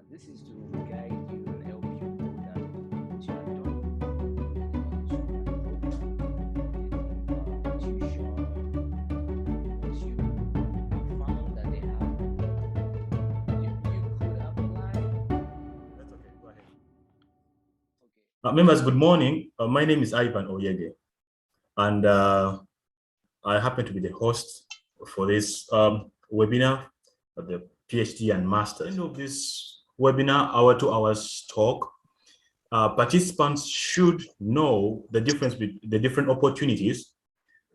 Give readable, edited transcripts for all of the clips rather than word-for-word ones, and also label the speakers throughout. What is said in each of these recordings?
Speaker 1: This is to guide you and help you know that what you have done on the school program, what you show, what you found that they have, you could apply.
Speaker 2: That's okay. Go ahead.
Speaker 1: Okay.
Speaker 2: Members, good morning. My name is Ivan Oyege, and I happen to be the host for this webinar of the PhD and Masters. At the end of this webinar, our 2 hours talk, participants should know the difference between the different opportunities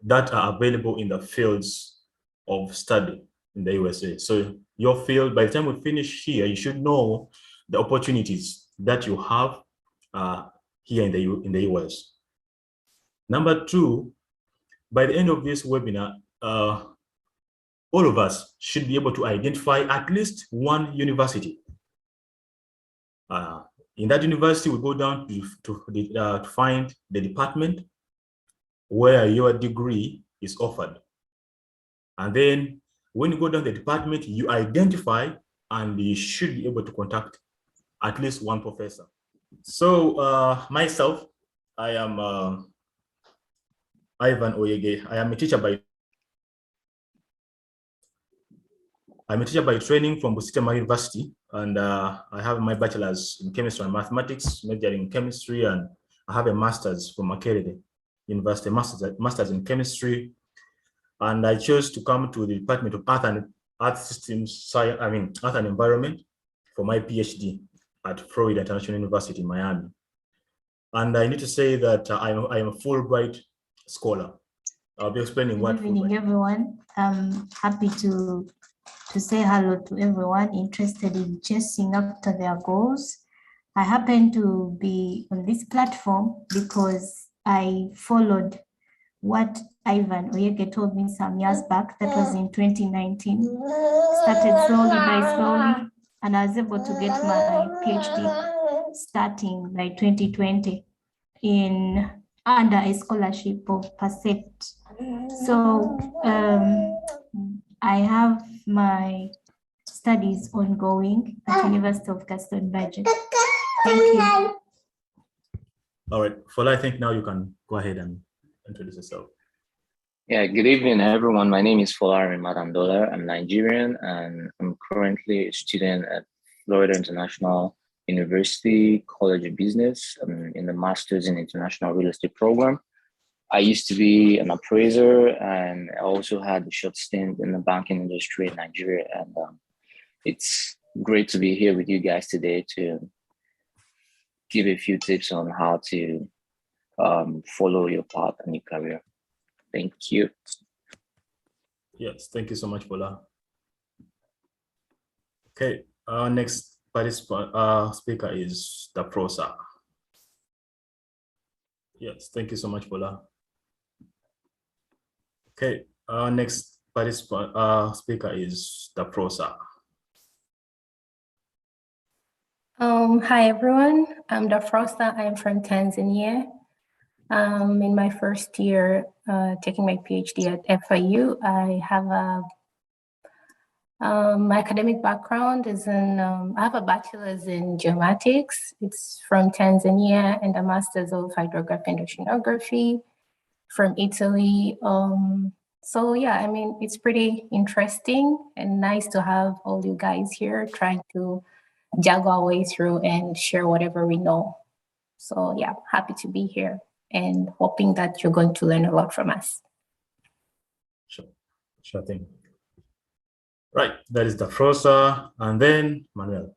Speaker 2: that are available in the fields of study in the USA. So your field, by the time we finish here, you should know the opportunities that you have here in the US. Number 2, by the end of this webinar, all of us should be able to identify at least one university. In that university, we go down to find the department where your degree is offered. And then when you go down the department, you identify and you should be able to contact at least one professor. So myself, I am Ivan Oyege. I'm a teacher by training from Busitema University, and I have my bachelor's in chemistry and mathematics, majoring in chemistry, and I have a master's from Makerere University, master's in chemistry. And I chose to come to the Department of Earth Systems Science, Earth and Environment for my PhD at Florida International University in Miami. And I need to say that I am a Fulbright scholar. I'll be explaining what.
Speaker 3: Good evening, everyone. I'm happy to say hello to everyone interested in chasing after their goals. I happen to be on this platform because I followed what Ivan Oyege told me some years back. That was in 2019. Started slowly by slowly, and I was able to get my PhD starting by 2020 under a scholarship of PACEPT. So I have my studies ongoing at University of Gaston Budget. Thank you.
Speaker 2: All right, Fola, I think now you can go ahead and introduce yourself.
Speaker 1: Yeah, good evening, everyone. My name is Folari Madandola. I'm Nigerian, and I'm currently a student at Florida International University College of Business in the Masters in International Real Estate program. I used to be an appraiser, and I also had a short stint in the banking industry in Nigeria. And it's great to be here with you guys today to give a few tips on how to follow your path and your career. Thank you.
Speaker 2: Yes, thank you so much, Fola. Okay, our next participant speaker is Daprosa. Yes, thank you so much, Fola. Okay, our next participant speaker is Daprosa.
Speaker 4: Hi everyone, I'm Dafrosa. I'm from Tanzania. In my first year taking my PhD at FIU. I have my academic background is in, I have a bachelor's in geomatics. It's from Tanzania, and a master's of hydrography and oceanography from Italy. So yeah, I mean, it's pretty interesting and nice to have all you guys here trying to juggle our way through and share whatever we know. So yeah, happy to be here and hoping that you're going to learn a lot from us.
Speaker 2: Sure thing. Right, that is Dafrosa, and then Manuel.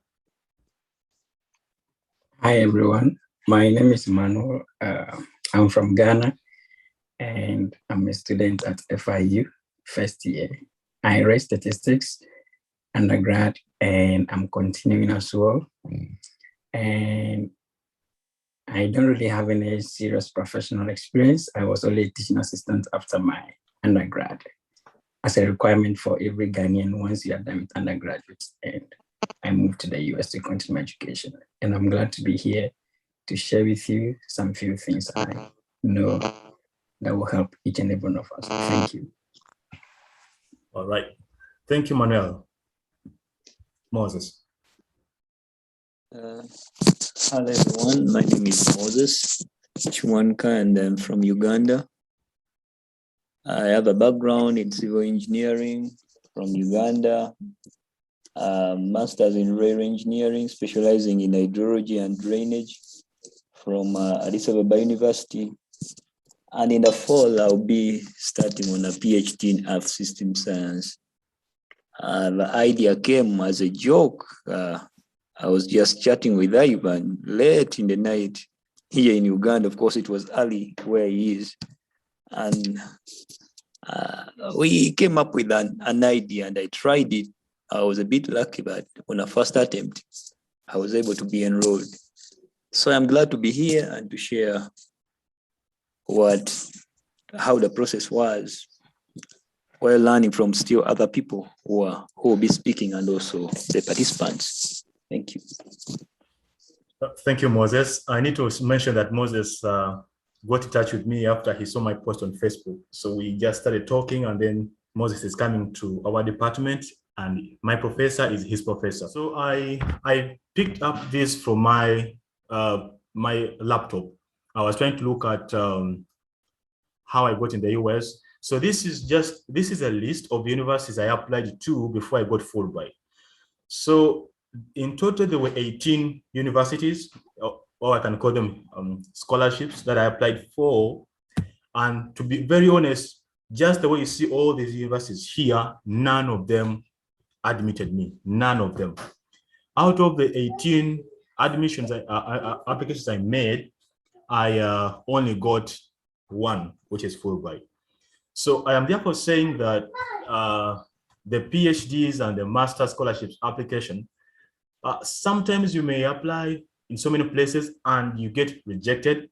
Speaker 5: Hi everyone, my name is Manuel. I'm from Ghana, and I'm a student at FIU, first year. I read statistics undergrad, and I'm continuing as well. And I don't really have any serious professional experience. I was only a teaching assistant after my undergrad as a requirement for every Ghanaian once you are done with undergraduate. And I moved to the US to continue my education. And I'm glad to be here to share with you some few things I know that will help each and every one of us. Thank you.
Speaker 2: All right. Thank you, Manuel. Moses.
Speaker 6: Uh, Hello everyone, my name is Moses Chwanka and I'm from Uganda. I have a background in civil engineering from Uganda, master's in rail engineering, specializing in hydrology and drainage from Addis Ababa University. And in the fall, I'll be starting on a PhD in Earth System Science. The idea came as a joke. I was just chatting with Ivan late in the night here in Uganda. Of course, it was early where he is. And we came up with an idea and I tried it. I was a bit lucky, but on a first attempt, I was able to be enrolled. So I'm glad to be here and to share how the process was while learning from still other people who will be speaking and also the participants. Thank you.
Speaker 2: Thank you, Moses. I need to mention that Moses got in touch with me after he saw my post on Facebook. So we just started talking, and then Moses is coming to our department and my professor is his professor. So I picked up this from my laptop. I was trying to look at how I got in the US. So this is a list of universities I applied to before I got Fulbright. So in total, there were 18 universities, or I can call them scholarships that I applied for. And to be very honest, just the way you see all these universities here, none of them admitted me, none of them. Out of the 18 admissions, applications I made, I only got one, which is Fulbright. So I am therefore saying that the PhDs and the master scholarships application, sometimes you may apply in so many places and you get rejected.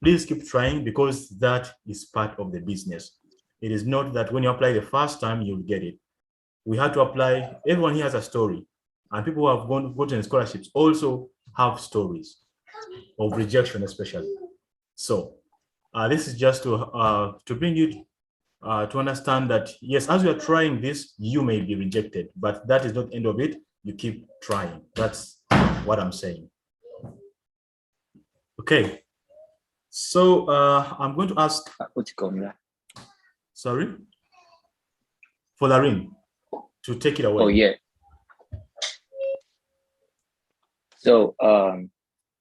Speaker 2: Please keep trying, because that is part of the business. It is not that when you apply the first time, you'll get it. We had to apply. Everyone here has a story, and people who have gotten scholarships also have stories of rejection, especially. So this is just to bring you to understand that, yes, as you are trying this, you may be rejected, but that is not the end of it. You keep trying. That's what I'm saying. Okay. So I'm going to ask. Sorry? Folarin to take it away.
Speaker 1: Oh, yeah. So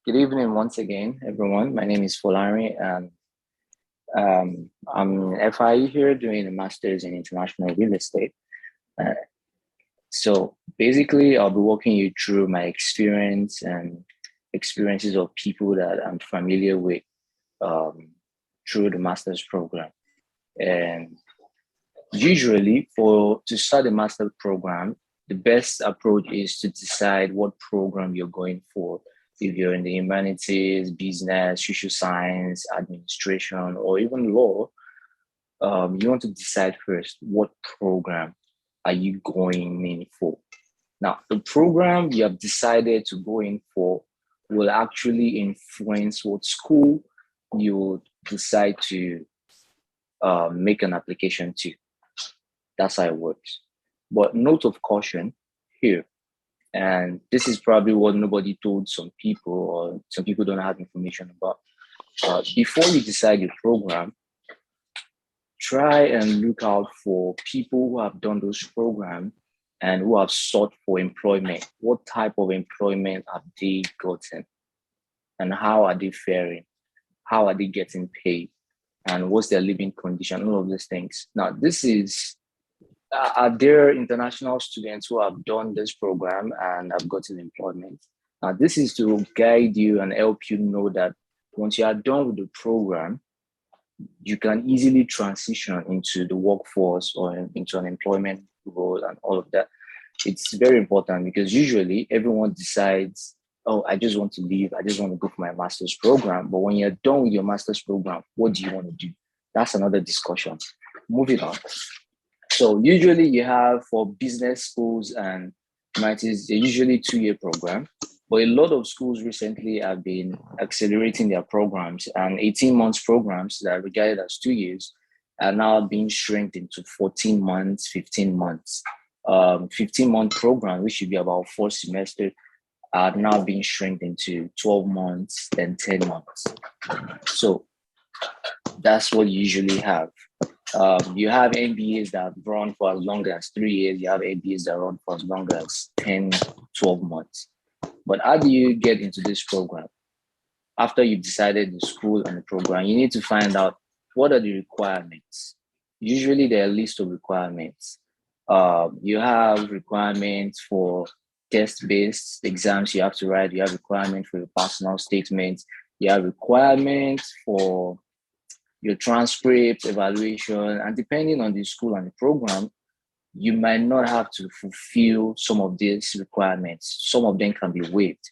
Speaker 1: good evening once again, everyone. My name is Fulari, and I'm in FIE here doing a master's in international real estate. So basically, I'll be walking you through my experience and experiences of people that I'm familiar with through the master's program. And usually, to start a master's program, the best approach is to decide what program you're going for. If you're in the humanities, business, social science, administration, or even law, you want to decide first what program are you going in for. Now, the program you have decided to go in for will actually influence what school you decide to make an application to. That's how it works. But note of caution here, and this is probably what nobody told some people, or some people don't have information about. Before you decide your program, try and look out for people who have done those programs and who have sought for employment. What type of employment have they gotten? And how are they faring? How are they getting paid? And what's their living condition? All of these things. Now, this is, are there international students who have done this program and have gotten employment? Now, this is to guide you and help you know that once you are done with the program, you can easily transition into the workforce or into an employment role and all of that. It's very important, because usually everyone decides, oh, I just want to leave. I just want to go for my master's program. But when you're done with your master's program, what do you want to do? That's another discussion. Moving on. So usually you have, for business schools and humanities, they're usually 2-year program. But a lot of schools recently have been accelerating their programs, and 18 months programs that are regarded as 2 years are now being shrinked into 14 months, 15 months. 15-month program, which should be about 4 semesters, are now being shrunk into 12 months, then 10 months. So that's what you usually have. You have MBAs that run for as long as 3 years. You have MBAs that run for as long as 10, 12 months. But how do you get into this program? After you've decided the school and the program, you need to find out what are the requirements. Usually there are a list of requirements. You have requirements for test-based exams you have to write. You have requirements for your personal statements. You have requirements for your transcript, evaluation, and depending on the school and the program, you might not have to fulfill some of these requirements. Some of them can be waived,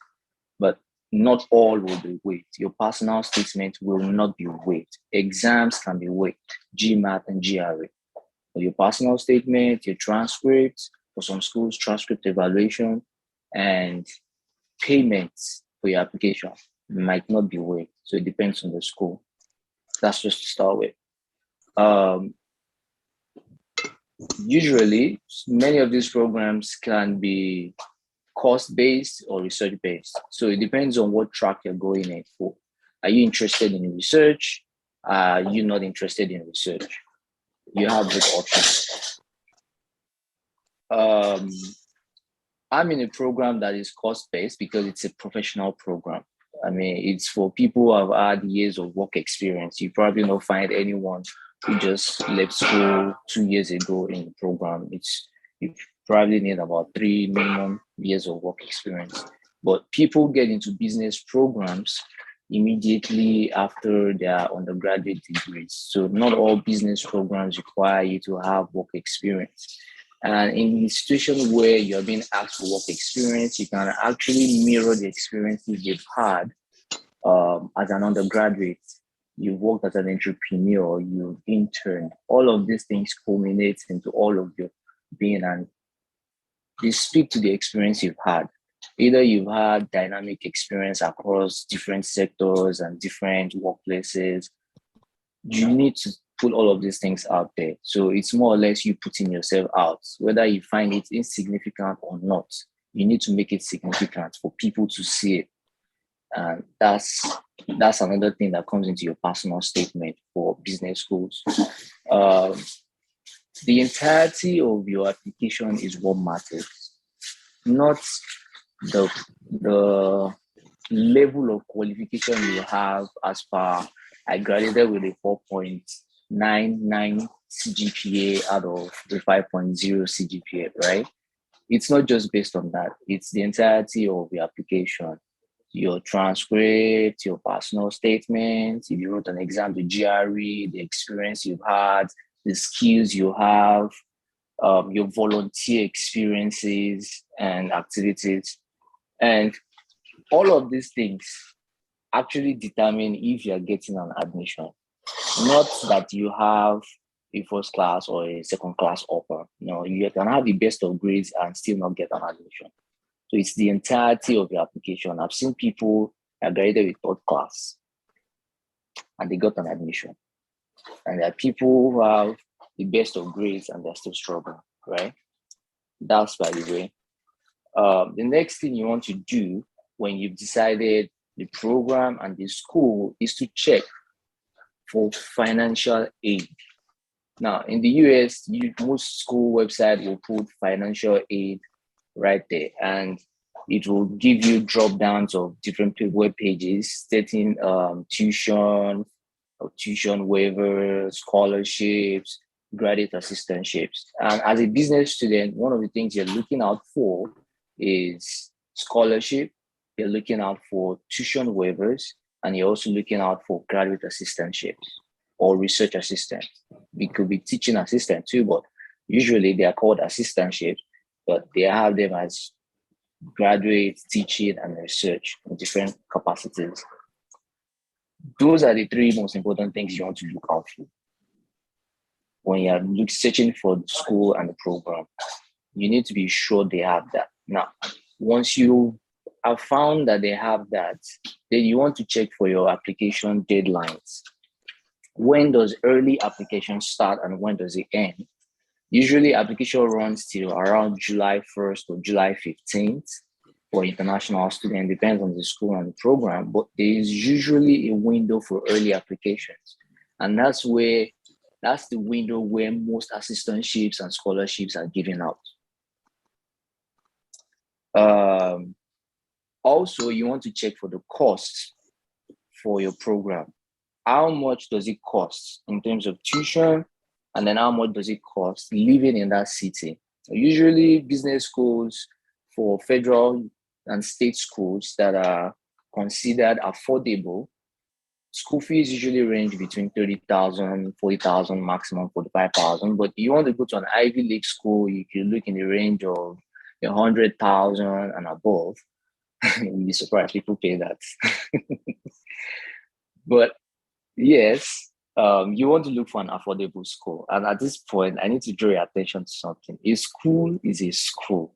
Speaker 1: but not all will be waived. Your personal statement will not be waived. Exams can be waived, GMAT and GRE. For your personal statement, your transcript, for some schools, transcript evaluation, and payments for your application might not be waived. So it depends on the school. That's just to start with. Usually, many of these programs can be course-based or research-based. So it depends on what track you're going in for. Are you interested in research? Are you not interested in research? You have both options. I'm in a program that is course-based because it's a professional program. I mean, it's for people who have had years of work experience. You probably don't find anyone who just left school 2 years ago in the program. You probably need about 3 minimum years of work experience. But people get into business programs immediately after their undergraduate degrees. So not all business programs require you to have work experience. And in the situation where you're being asked for work experience, you can actually mirror the experiences you've had as an undergraduate. You've worked as an entrepreneur, you've interned. All of these things culminate into all of your being, and they speak to the experience you've had. Either you've had dynamic experience across different sectors and different workplaces. You need to put all of these things out there. So it's more or less you putting yourself out. Whether you find it insignificant or not, you need to make it significant for people to see it. And that's another thing that comes into your personal statement for business schools. The entirety of your application is what matters, not the level of qualification you have. As per, I graduated with a 4.99 CGPA out of the 5.0 CGPA, right? It's not just based on that. It's the entirety of your application, your transcript, your personal statements, if you wrote an exam, the GRE, the experience you've had, the skills you have, your volunteer experiences and activities. And all of these things actually determine if you're getting an admission. Not that you have a first class or a second class offer. No, you can have the best of grades and still not get an admission. So it's the entirety of your application. I've seen people that graduated with third class and they got an admission. And there are people who have the best of grades and they're still struggling, right? That's by the way. The next thing you want to do when you've decided the program and the school is to check for financial aid. Now, in the US, most school websites will put financial aid right there, and it will give you drop downs of different web pages stating tuition waivers, scholarships, graduate assistantships. And as a business student, one of the things you're looking out for is scholarship. You're looking out for tuition waivers, and you're also looking out for graduate assistantships or research assistant. We could be teaching assistant too, but usually they are called assistantships, but they have them as graduate, teaching, and research in different capacities. Those are the 3 most important things you want to look out for when you're searching for the school and the program. You need to be sure they have that. Now, once you have found that they have that, then you want to check for your application deadlines. When does early application start and when does it end? Usually application runs till around July 1st or July 15th. for international students, depends on the school and the program, but there is usually a window for early applications. And that's the window where most assistantships and scholarships are given out. Also, you want to check for the costs for your program. How much does it cost in terms of tuition? And then how much does it cost living in that city? Usually business schools for federal and state schools that are considered affordable, school fees usually range between 30,000, 40,000, maximum 45,000. But you want to go to an Ivy League school, you can look in the range of 100,000 and above. You'd be surprised people pay that. But yes, you want to look for an affordable school. And at this point, I need to draw your attention to something. A school is a school.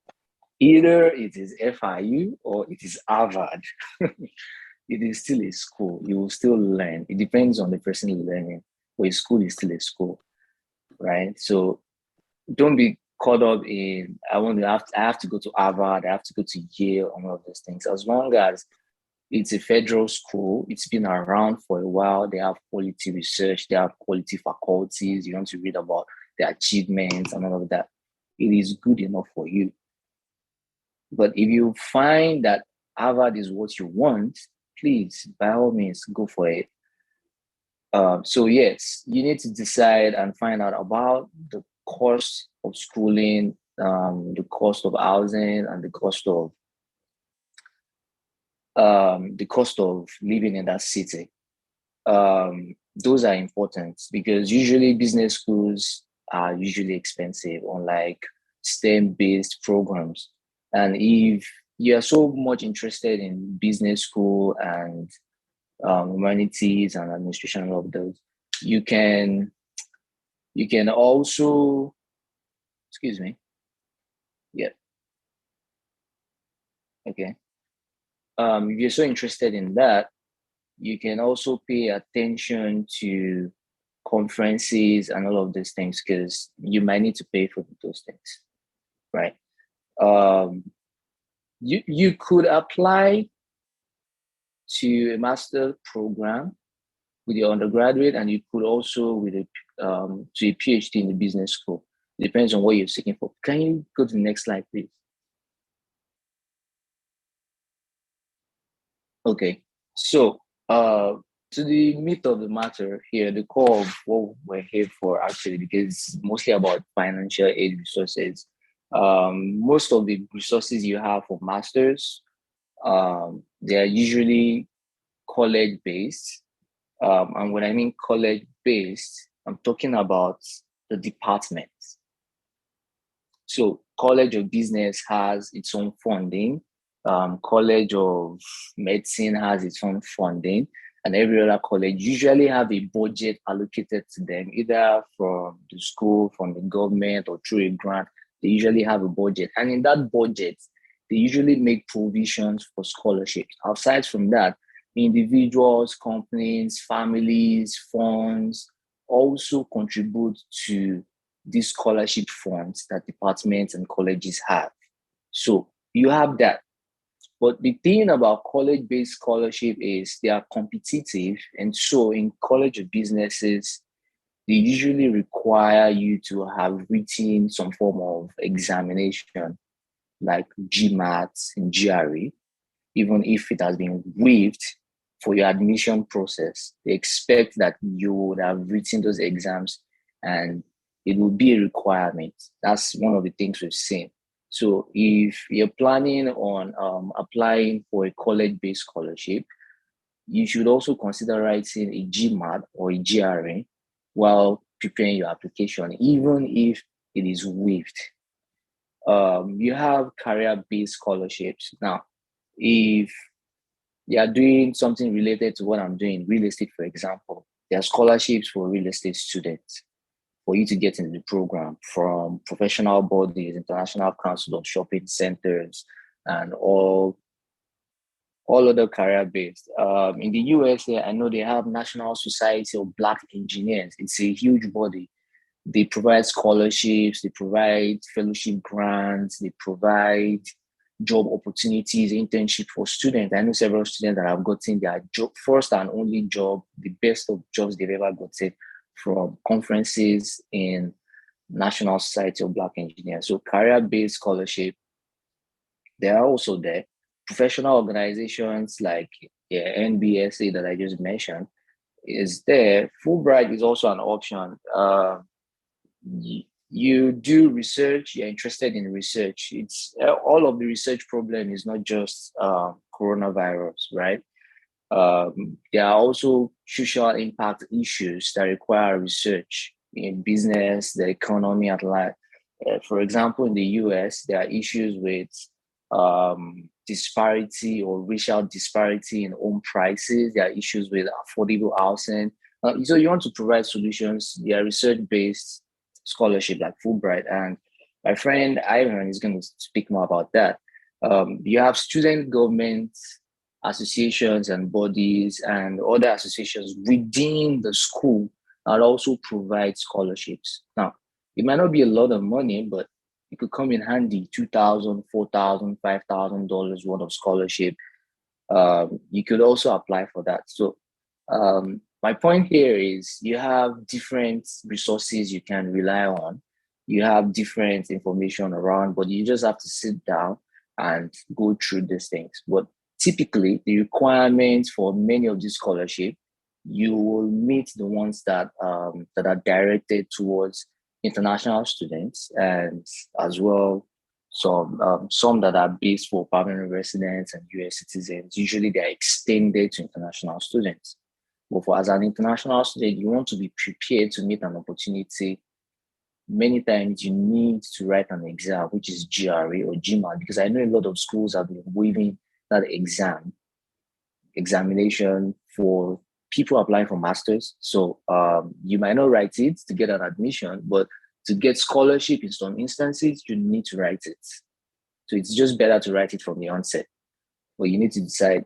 Speaker 1: Either it is FIU or it is Harvard. It is still a school. You will still learn. It depends on the person learning, but a school is still a school, right? So don't be caught up in, I have to go to Harvard, I have to go to Yale, all of those things. As long as it's a federal school, it's been around for a while, they have quality research, they have quality faculties, you want to read about their achievements and all of that, it is good enough for you. But if you find that Harvard is what you want, please, by all means, go for it. So yes, you need to decide and find out about the cost of schooling, the cost of housing, and the cost of living in that city. Those are important because usually business schools are usually expensive, unlike STEM-based programs. And if you are so much interested in business school and humanities and administration and all of those, you can also, excuse me. Yeah. Okay. If you're so interested in that, you can also pay attention to conferences and all of these things because you might need to pay for those things, right? You could apply to a master program with your undergraduate, and you could also with to a PhD in the business school. It depends on what you're seeking for. Can you go to the next slide, please? Okay, so to the meat of the matter here, the core of what we're here for actually, because it's mostly about financial aid resources. Most of the resources you have for masters, they are usually college-based. And when I mean college-based, I'm talking about the departments. So College of Business has its own funding. College of Medicine has its own funding, and every other college usually have a budget allocated to them, either from the school, from the government, or through a grant. They usually have a budget, and in that budget, they usually make provisions for scholarships. Aside from that, individuals, companies, families, funds also contribute to these scholarship funds that departments and colleges have. So you have that. But the thing about college-based scholarship is they are competitive. And so in College of Businesses, they usually require you to have written some form of examination, like GMAT and GRE, even if it has been waived for your admission process. They expect that you would have written those exams and it will be a requirement. That's one of the things we've seen. So if you're planning on applying for a college-based scholarship, you should also consider writing a GMAT or a GRE while preparing your application, even if it is waived. You have career-based scholarships. Now, if you are doing something related to what I'm doing, real estate, for example, there are scholarships for real estate students for you to get into the program from professional bodies, International Council of Shopping Centers, and all other career-based. In the USA, I know they have National Society of Black Engineers. It's a huge body. They provide scholarships, they provide fellowship grants, they provide job opportunities, internship for students. I know several students that have gotten their job, first and only job, the best of jobs they've ever gotten from conferences in National Society of Black Engineers. So career-based scholarship, they are also there. Professional organizations like NBSA that I just mentioned is there. Fulbright is also an option. You do research, you're interested in research. It's all of the research problem is not just coronavirus, right? There are also social impact issues that require research in business, the economy at large. For example, in the US, there are issues with disparity or racial disparity in home prices. There are issues with affordable housing. So you want to provide solutions. They are research-based scholarship like Fulbright. And my friend Ivan is going to speak more about that. You have student government associations and bodies and other associations within the school that also provide scholarships. Now, it might not be a lot of money, but it could come in handy, $2,000, $4,000, $5,000 worth of scholarship. You could also apply for that. So my point here is you have different resources you can rely on. You have different information around, but you just have to sit down and go through these things. But typically, the requirements for many of these scholarships, you will meet the ones that are directed towards international students, and as well some that are based for permanent residents and US citizens. Usually they are extended to international students. But as an international student, you want to be prepared to meet an opportunity. Many times you need to write an exam, which is GRE or GMAT, because I know a lot of schools have been waiving that examination for people applying for masters. So you might not write it to get an admission, but to get scholarship in some instances, you need to write it. So it's just better to write it from the onset. But you need to decide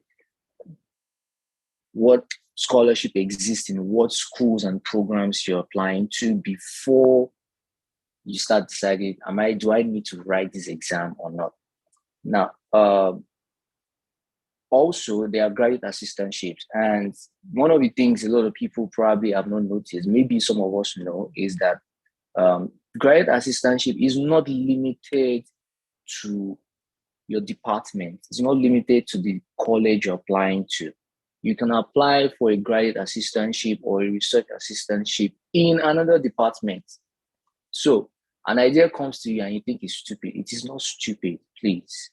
Speaker 1: what scholarship exists in what schools and programs you're applying to before you start deciding, do I need to write this exam or not? Now, also, there are graduate assistantships. And one of the things a lot of people probably have not noticed, maybe some of us know, is that graduate assistantship is not limited to your department. It's not limited to the college you're applying to. You can apply for a graduate assistantship or a research assistantship in another department. So an idea comes to you and you think it's stupid. It is not stupid, please.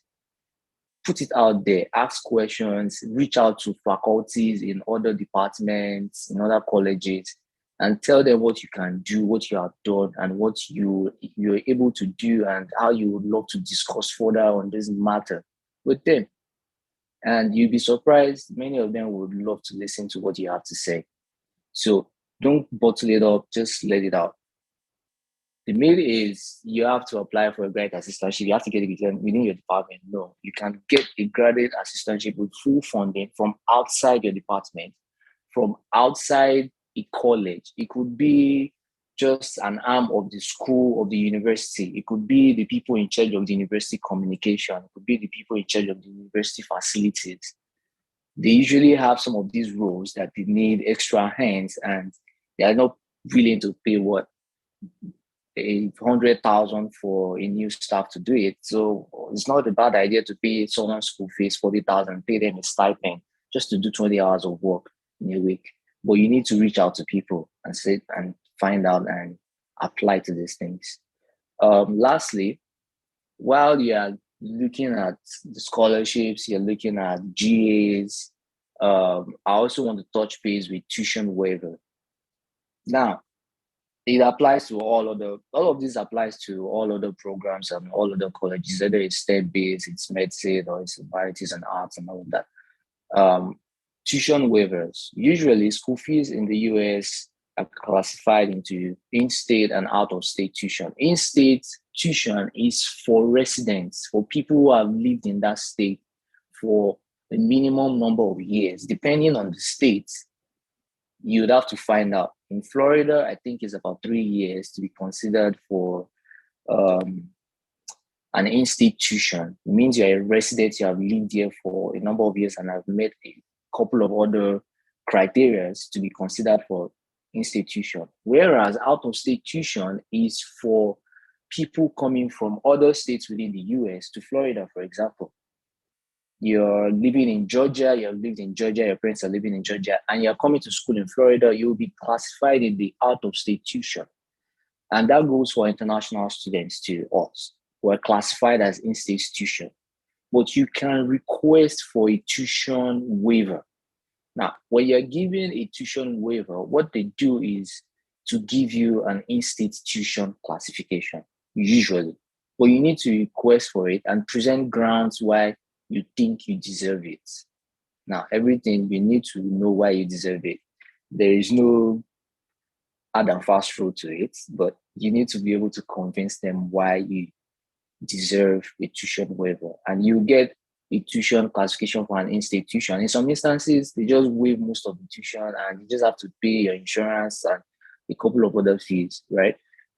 Speaker 1: Put it out there, ask questions, reach out to faculties in other departments, in other colleges, and tell them what you can do, what you have done, and what you're able to do, and how you would love to discuss further on this matter with them. And you'll be surprised, many of them would love to listen to what you have to say. So don't bottle it up, just let it out. The myth is you have to apply for a graduate assistantship. You have to get it within your department. No, you can get a graduate assistantship with full funding from outside your department, from outside a college. It could be just an arm of the school, of the university. It could be the people in charge of the university communication. It could be the people in charge of the university facilities. They usually have some of these roles that they need extra hands, and they are not willing to pay what $100,000 for a new staff to do it. So it's not a bad idea to pay someone school fees $40,000, pay them a stipend just to do 20 hours of work in a week. But you need to reach out to people and sit and find out and apply to these things. Lastly, while you are looking at the scholarships, you're looking at GAs, I also want to touch base with tuition waiver. Now, it applies to all of this applies to all other programs and all other colleges, whether it's STEM-based, it's medicine, or it's humanities and arts and all of that. Tuition waivers. Usually, school fees in the US are classified into in-state and out-of-state tuition. In-state tuition is for residents, for people who have lived in that state for a minimum number of years. Depending on the state, you'd have to find out. In Florida, I think it's about 3 years to be considered for an institution. It means you're a resident, you have lived here for a number of years and have met a couple of other criteria to be considered for institution. Whereas out of state tuition is for people coming from other states within the US to Florida, for example. You're living in Georgia, you have lived in Georgia, your parents are living in Georgia, and you're coming to school in Florida, you'll be classified in the out of state tuition. And that goes for international students to us. We're classified as institution, but you can request for a tuition waiver. Now, when you're given a tuition waiver, what they do is to give you an in-state tuition classification, usually. But you need to request for it and present grounds why you think you deserve it. Now, everything, you need to know why you deserve it. There is no hard and fast rule to it, but you need to be able to convince them why you deserve a tuition waiver. And you get a tuition classification for an institution. In some instances, they just waive most of the tuition and you just have to pay your insurance and a couple of other fees, right?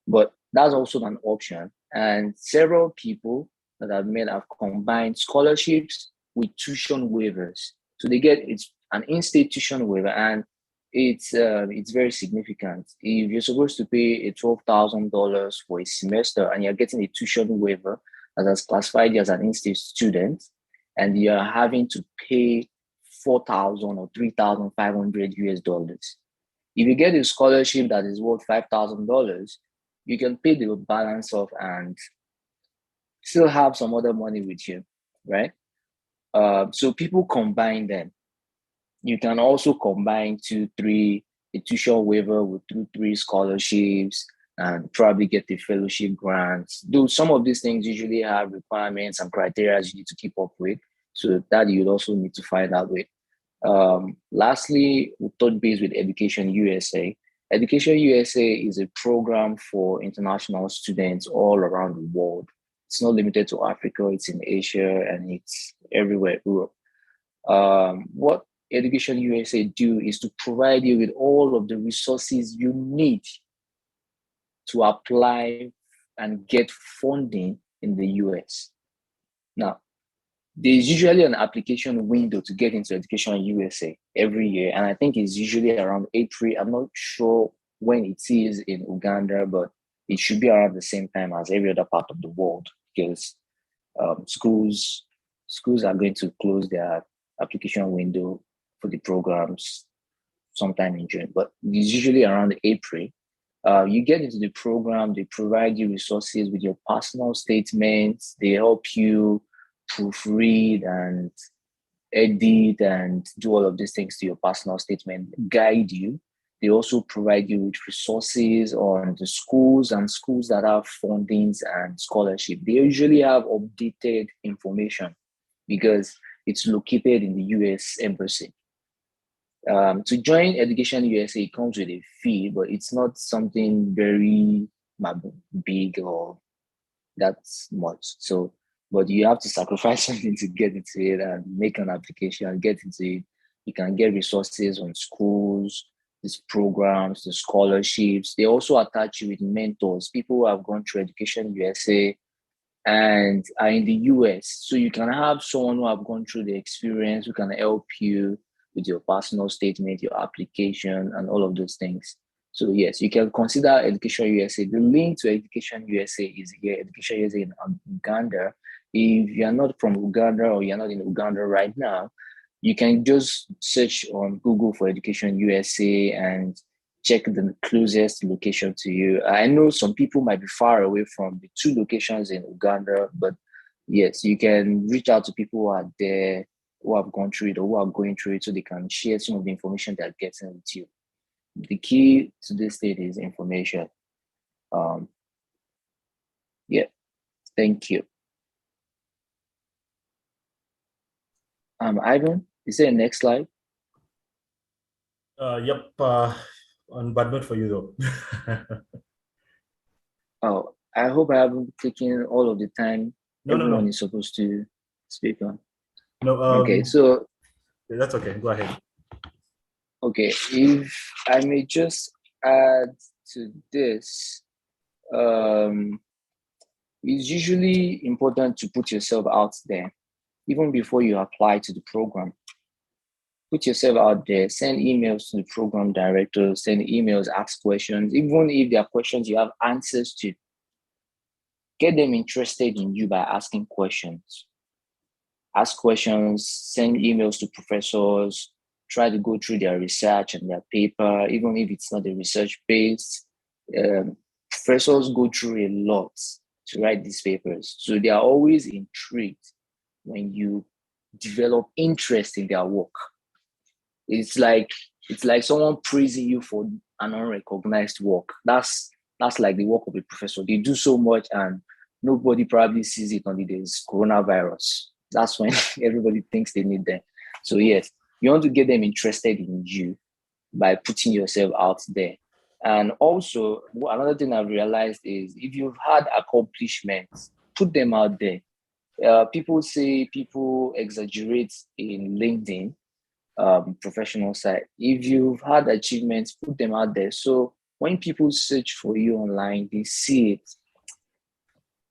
Speaker 1: But that's also an option. And several people that I've met have combined scholarships with tuition waivers. So they get an in-state tuition waiver, and it's very significant. If you're supposed to pay $12,000 for a semester and you're getting a tuition waiver that's classified as an in-state student, and you're having to pay $4,000 or $3,500 US. If you get a scholarship that is worth $5,000, you can pay the balance off and still have some other money with you, right? So people combine them. You can also combine a tuition waiver with 2-3 scholarships and probably get the fellowship grants. Though some of these things usually have requirements and criteria you need to keep up with, so that you'd also need to find out with. Lastly, we touch base with Education USA. Education USA is a program for international students all around the world. It's not limited to Africa, it's in Asia, and it's everywhere, Europe. What Education USA do is to provide you with all of the resources you need to apply and get funding in the US. Now, there's usually an application window to get into Education USA every year, and I think it's usually around April. I'm not sure when it is in Uganda, but it should be around the same time as every other part of the world, because schools are going to close their application window for the programs sometime in June, but it's usually around April. You get into the program, they provide you resources with your personal statements, they help you proofread and edit and do all of these things to your personal statement, guide you. They also provide you with resources on the schools and schools that have fundings and scholarship. They usually have updated information because it's located in the US Embassy. To join Education USA, it comes with a fee, but it's not something very big or that much. So, but you have to sacrifice something to get into it and make an application, get into it. You can get resources on schools, these programs, the scholarships. They also attach you with mentors, people who have gone through Education USA and are in the US. So you can have someone who have gone through the experience who can help you with your personal statement, your application, and all of those things. So yes, you can consider Education USA. The link to Education USA is here, Education USA in Uganda. If you're not from Uganda or you're not in Uganda right now, you can just search on Google for Education USA and check the closest location to you. I know some people might be far away from the 2 locations in Uganda, but yes, you can reach out to people who are there, who have gone through it or who are going through it, so they can share some of the information they're getting with you. The key to this state is information. Yeah, thank you. Ivan, is there a next slide?
Speaker 2: Yep, but not for you though.
Speaker 1: Oh, I hope I haven't taken all of the time everyone is supposed to speak on.
Speaker 2: No.
Speaker 1: Okay, so
Speaker 2: that's okay. Go ahead.
Speaker 1: Okay, if I may just add to this, it's usually important to put yourself out there, even before you apply to the program. Put yourself out there, send emails to the program director, send emails, ask questions, even if there are questions you have answers to. Get them interested in you by asking questions. Ask questions, send emails to professors, try to go through their research and their paper, even if it's not a research-based. Professors go through a lot to write these papers. So they are always intrigued when you develop interest in their work. It's like someone praising you for an unrecognized work. That's like the work of a professor. They do so much and nobody probably sees it until there's coronavirus. That's when everybody thinks they need them. So yes, you want to get them interested in you by putting yourself out there. And also, another thing I've realized is if you've had accomplishments, put them out there. People say people exaggerate in LinkedIn, professional side. If you've had achievements, put them out there. So when people search for you online, they see it.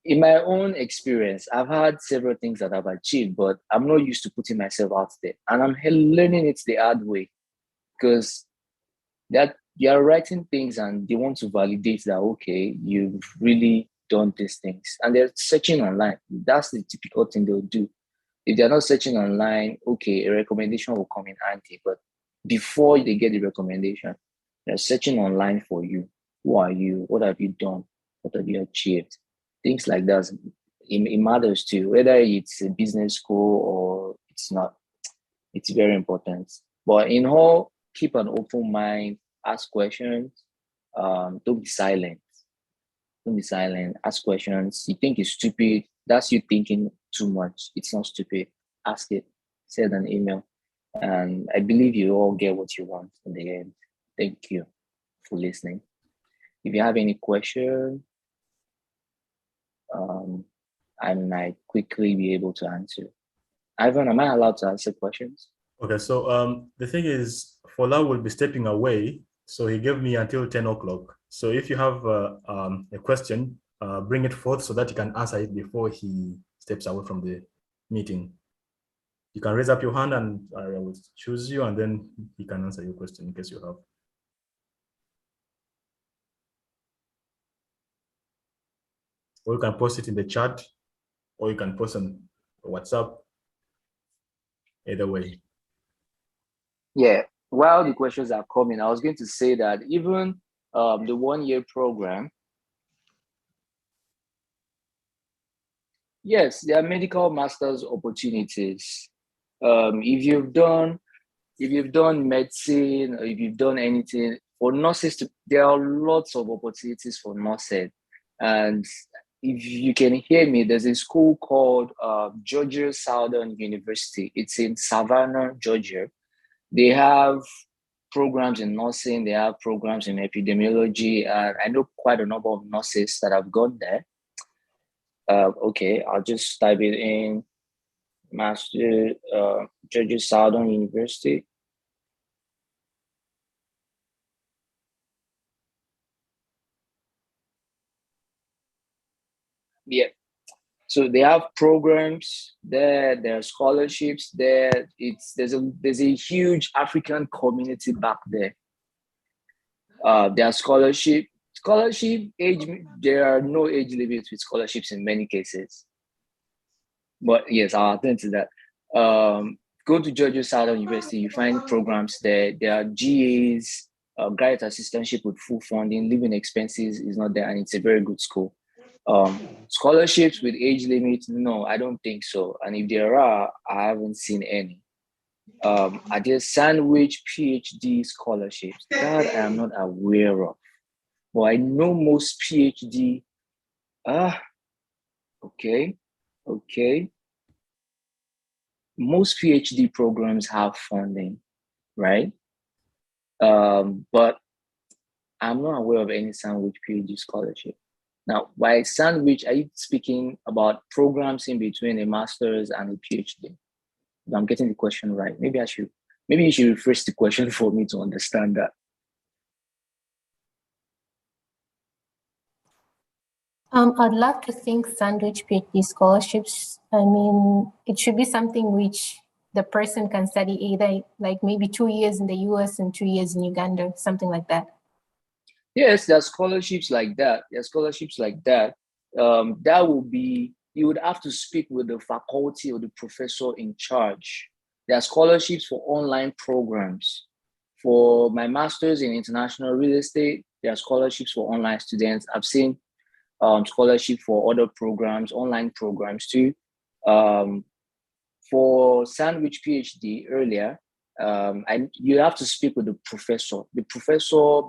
Speaker 1: In my own experience, I've had several things that I've achieved, but I'm not used to putting myself out there. And I'm learning it the hard way because that you are writing things and they want to validate that, okay, you've really done these things. And they're searching online. That's the typical thing they'll do. If they're not searching online, okay, a recommendation will come in handy. But before they get the recommendation, they're searching online for you. Who are you? What have you done? What have you achieved? Things like that. It matters too, whether it's a business school or it's not. It's very important. But in all, keep an open mind, ask questions. Don't be silent. Don't be silent. Ask questions. You think it's stupid. That's you thinking too much. It's not stupid. Ask it. Send an email. And I believe you all get what you want in the end. Thank you for listening. If you have any question, I might quickly be able to answer. Ivan, am I allowed to answer questions?
Speaker 2: Okay, so the thing is, Fola will be stepping away. So he gave me until 10 o'clock. So if you have a question, bring it forth so that you can answer it before he steps away from the meeting. You can raise up your hand and I will choose you and then he can answer your question in case you have. Or you can post it in the chat or you can post on WhatsApp. Either way.
Speaker 1: Yeah, while the questions are coming, I was going to say that even the 1 year program, yes, there are medical master's opportunities. If you've done medicine, or if you've done anything for nurses, there are lots of opportunities for nurses. And if you can hear me, there's a school called Georgia Southern University. It's in Savannah, Georgia. They have programs in nursing, they have programs in epidemiology, and I know quite a number of nurses that have gone there. Okay, I'll just type it in. Master, Georgia Southern University. Yeah. So they have programs there. There are scholarships there. There's a huge African community back there. There are scholarship age. There are no age limits with scholarships in many cases. But yes, I'll attend to that. Go to Georgia Southern University. You find programs there. There are GAs, graduate assistantship with full funding. Living expenses is not there, and it's a very good school. Scholarships with age limit, no, I don't think so. And if there are, I haven't seen any. Are there sandwich PhD scholarships? That I am not aware of. But I know most PhD, okay. Most PhD programs have funding, right? But I'm not aware of any sandwich PhD scholarship. Now, by sandwich, are you speaking about programs in between a master's and a PhD? If I'm getting the question right. Maybe you should rephrase the question for me to understand that.
Speaker 4: I'd love to think sandwich PhD scholarships. I mean, it should be something which the person can study either like maybe 2 years in the US and 2 years in Uganda, something like that.
Speaker 1: Yes, there are scholarships like that. There are scholarships like that. That will be, you would have to speak with the faculty or the professor in charge. There are scholarships for online programs. For my master's in international real estate, there are scholarships for online students. I've seen scholarship for other programs, online programs too. For sandwich PhD earlier, you have to speak with the professor. The professor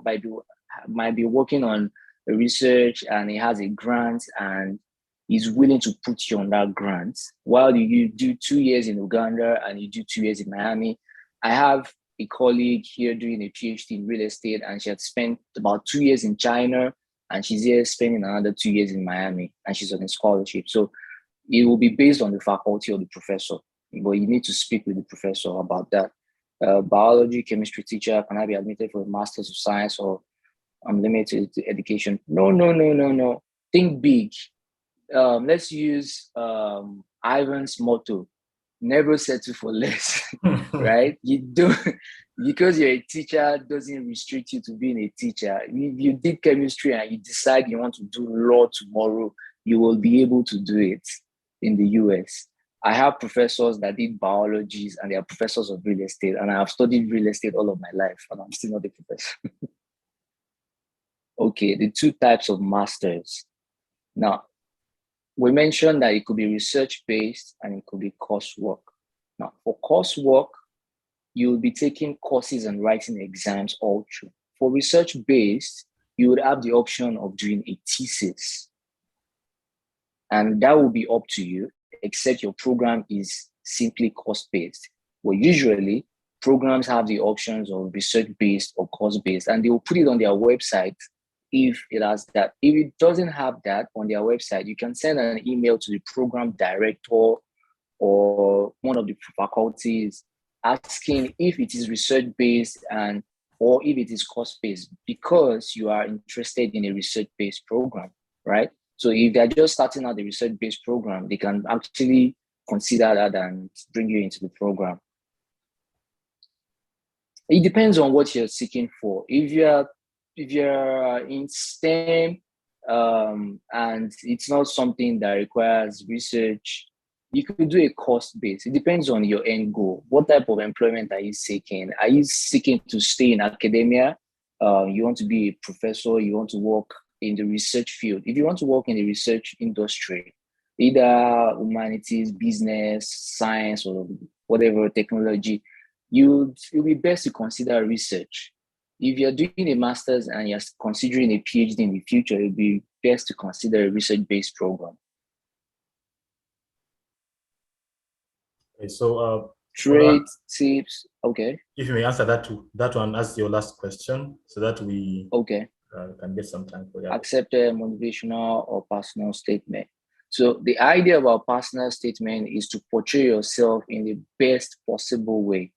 Speaker 1: might be working on a research and he has a grant and he's willing to put you on that grant. While you do 2 years in Uganda and you do 2 years in Miami, I have a colleague here doing a PhD in real estate and she had spent about 2 years in China and she's here spending another 2 years in Miami and she's on a scholarship. So it will be based on the faculty or the professor, but you need to speak with the professor about that. Biology, chemistry teacher, can I be admitted for a Master's of Science or I'm limited to education? No. Think big. Let's use Ivan's motto, never settle for less, right? You don't, because you're a teacher doesn't restrict you to being a teacher. If you did chemistry and you decide you want to do law tomorrow, you will be able to do it in the US. I have professors that did biologies and they are professors of real estate, and I have studied real estate all of my life and I'm still not a professor. Okay, the two types of masters. Now, we mentioned that it could be research-based and it could be coursework. Now, for coursework, you'll be taking courses and writing exams all through. For research-based, you would have the option of doing a thesis. And that will be up to you, except your program is simply course-based. Well, usually, programs have the options of research-based or course-based, and they will put it on their website if it has that. If it doesn't have that on their website, you can send an email to the program director or one of the faculties asking if it is research-based and or if it is course-based, because you are interested in a research-based program, right? So if they're just starting out the research-based program, they can actually consider that and bring you into the program. It depends on what you're seeking for. If you're in STEM and it's not something that requires research, you could do a course-based. It depends on your end goal. What type of employment are you seeking? Are you seeking to stay in academia? You want to be a professor? You want to work in the research field? If you want to work in the research industry, either humanities, business, science, or whatever technology, it'll be best to consider research. If you're doing a master's and you're considering a PhD in the future, it'll be best to consider a research-based program.
Speaker 2: Okay, so
Speaker 1: trade tips. Okay.
Speaker 2: If you may answer that one as your last question, so that we can get some time for that.
Speaker 1: Accepted motivational or personal statement. So the idea about personal statement is to portray yourself in the best possible way.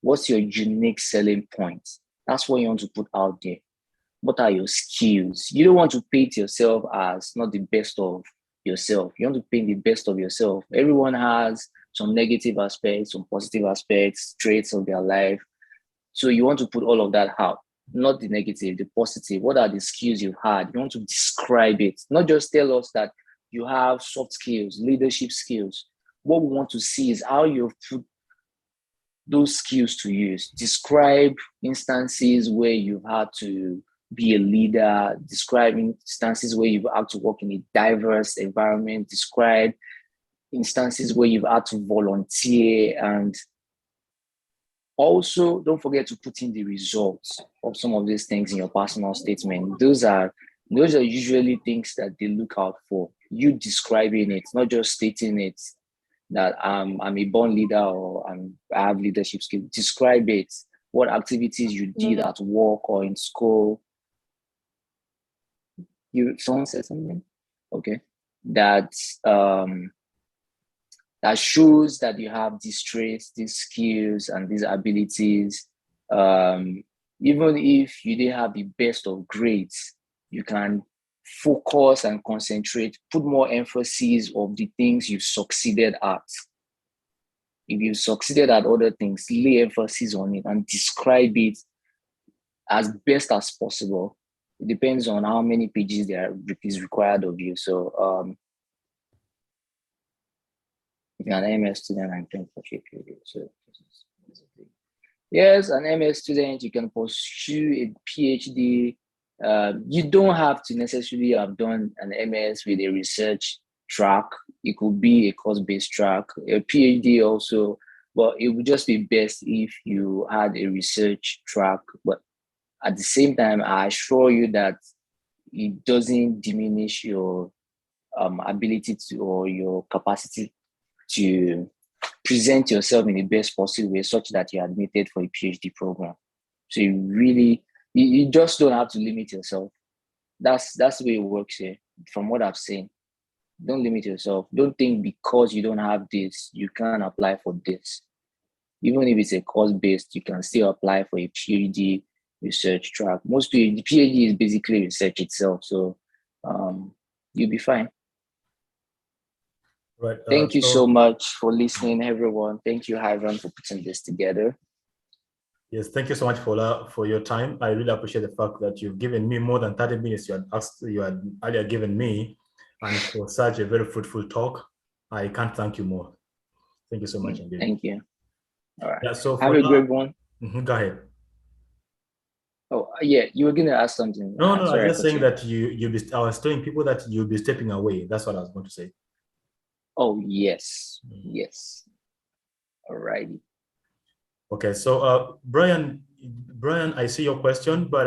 Speaker 1: What's your unique selling point? That's what you want to put out there. What are your skills? You don't want to paint yourself as not the best of yourself. You want to paint the best of yourself. Everyone has some negative aspects, some positive aspects, traits of their life. So you want to put all of that out, not the negative, the positive. What are the skills you've had? You want to describe it, not just tell us that you have soft skills, leadership skills. What we want to see is how you've put those skills to use. Describe instances where you've had to be a leader, describe instances where you've had to work in a diverse environment, describe instances where you've had to volunteer, and also don't forget to put in the results of some of these things in your personal statement. Those are usually things that they look out for. You describing it, not just stating it that I'm a born leader or I have leadership skills. Describe it. What activities you did at work or in school. Someone said something? Okay. That shows that you have these traits, these skills, and these abilities. Even if you didn't have the best of grades, you can focus and concentrate, put more emphasis of the things you've succeeded at. If you've succeeded at other things, lay emphasis on it and describe it as best as possible. It depends on how many pages there is required of you. So if you're an MS student, I'm trying for PhD. So yes, an MS student, you can pursue a PhD. You don't have to necessarily have done an MS with a research track. It could be a course-based track, a PhD also, but it would just be best if you had a research track. But at the same time, I assure you that it doesn't diminish your ability to, or your capacity to present yourself in the best possible way such that you're admitted for a PhD program. So you just don't have to limit yourself. That's the way it works here, from what I've seen. Don't limit yourself. Don't think because you don't have this, you can't apply for this. Even if it's a course-based, you can still apply for a PhD research track. Most PhD is basically research itself. So you'll be fine.
Speaker 2: Right.
Speaker 1: Thank you so much for listening, everyone. Thank you, Ivan, for putting this together.
Speaker 2: Yes, thank you so much for your time. I really appreciate the fact that you've given me more than 30 minutes you had earlier given me, and for such a very fruitful talk. I can't thank you more. Thank you so much indeed.
Speaker 1: Thank you. All right.
Speaker 2: Yeah, so
Speaker 1: have a great one.
Speaker 2: Go ahead.
Speaker 1: Oh yeah, you were gonna ask something.
Speaker 2: No, I was just saying that I was telling people that you'll be stepping away. That's what I was going to say.
Speaker 1: Oh yes, yes. All righty.
Speaker 2: Okay, so Brian, I see your question, but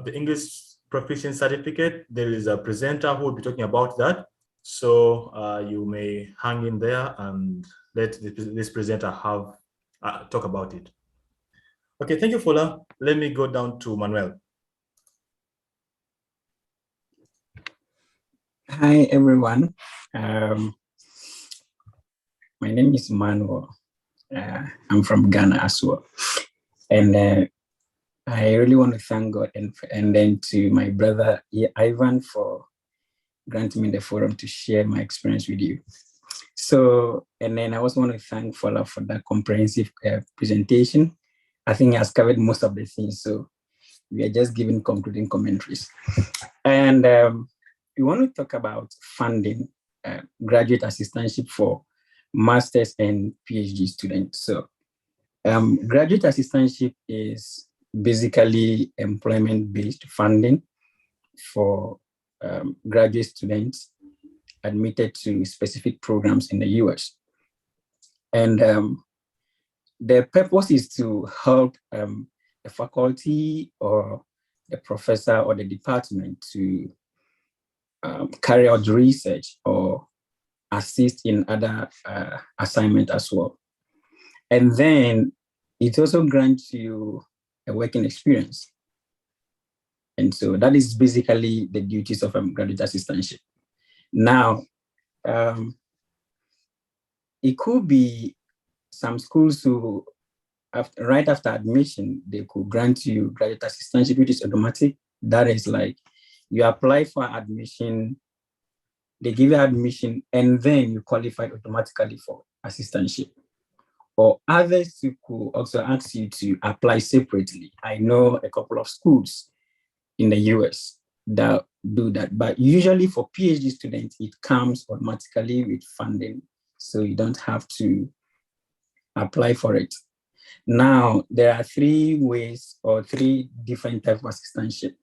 Speaker 2: the English proficiency certificate, there is a presenter who will be talking about that. So you may hang in there and let this presenter have talk about it. Okay, thank you, Fola. Let me go down to Manuel.
Speaker 5: Hi, everyone. My name is Manuel. I'm from Ghana as well. And I really want to thank God and then to my brother Ivan for granting me the forum to share my experience with you. So, and then I also want to thank Fola for that comprehensive presentation. I think he has covered most of the things. So we are just giving concluding commentaries. And we want to talk about funding graduate assistantship for master's and PhD students. So graduate assistantship is basically employment-based funding for graduate students admitted to specific programs in the US. And the purpose is to help the faculty or the professor or the department to carry out research or assist in other assignments as well. And then it also grants you a working experience. And so that is basically the duties of a graduate assistantship. Now, it could be some schools who, right after admission, they could grant you graduate assistantship, which is automatic. That is like you apply for admission, they give you admission, and then you qualify automatically for assistantship. Or others who could also ask you to apply separately. I know a couple of schools in the US that do that, but usually for PhD students, it comes automatically with funding, so you don't have to apply for it. Now, there are three ways or three different types of assistantship.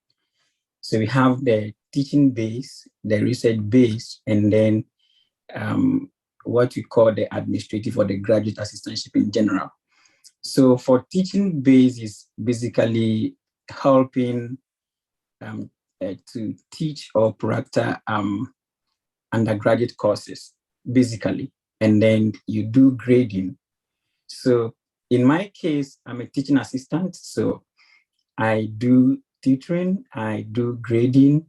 Speaker 5: So we have the teaching base, the research base, and then what we call the administrative or the graduate assistantship in general. So for teaching base is basically helping to teach or practice undergraduate courses, basically, and then you do grading. So in my case, I'm a teaching assistant, so I do tutoring, I do grading.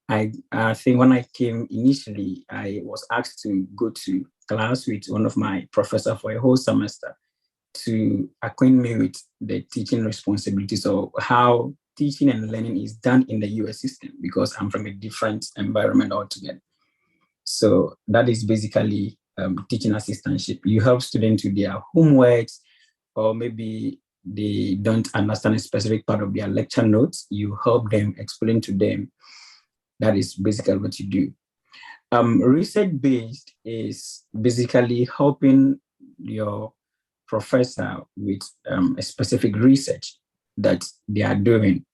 Speaker 5: I think when I came initially, I was asked to go to class with one of my professors for a whole semester to acquaint me with the teaching responsibilities or how teaching and learning is done in the US system because I'm from a different environment altogether. So that is basically teaching assistantship. You help students with their homeworks, or maybe they don't understand a specific part of their lecture notes. You help them, explain to them. That is basically what you do. Research-based is basically helping your professor with a specific research that they are doing.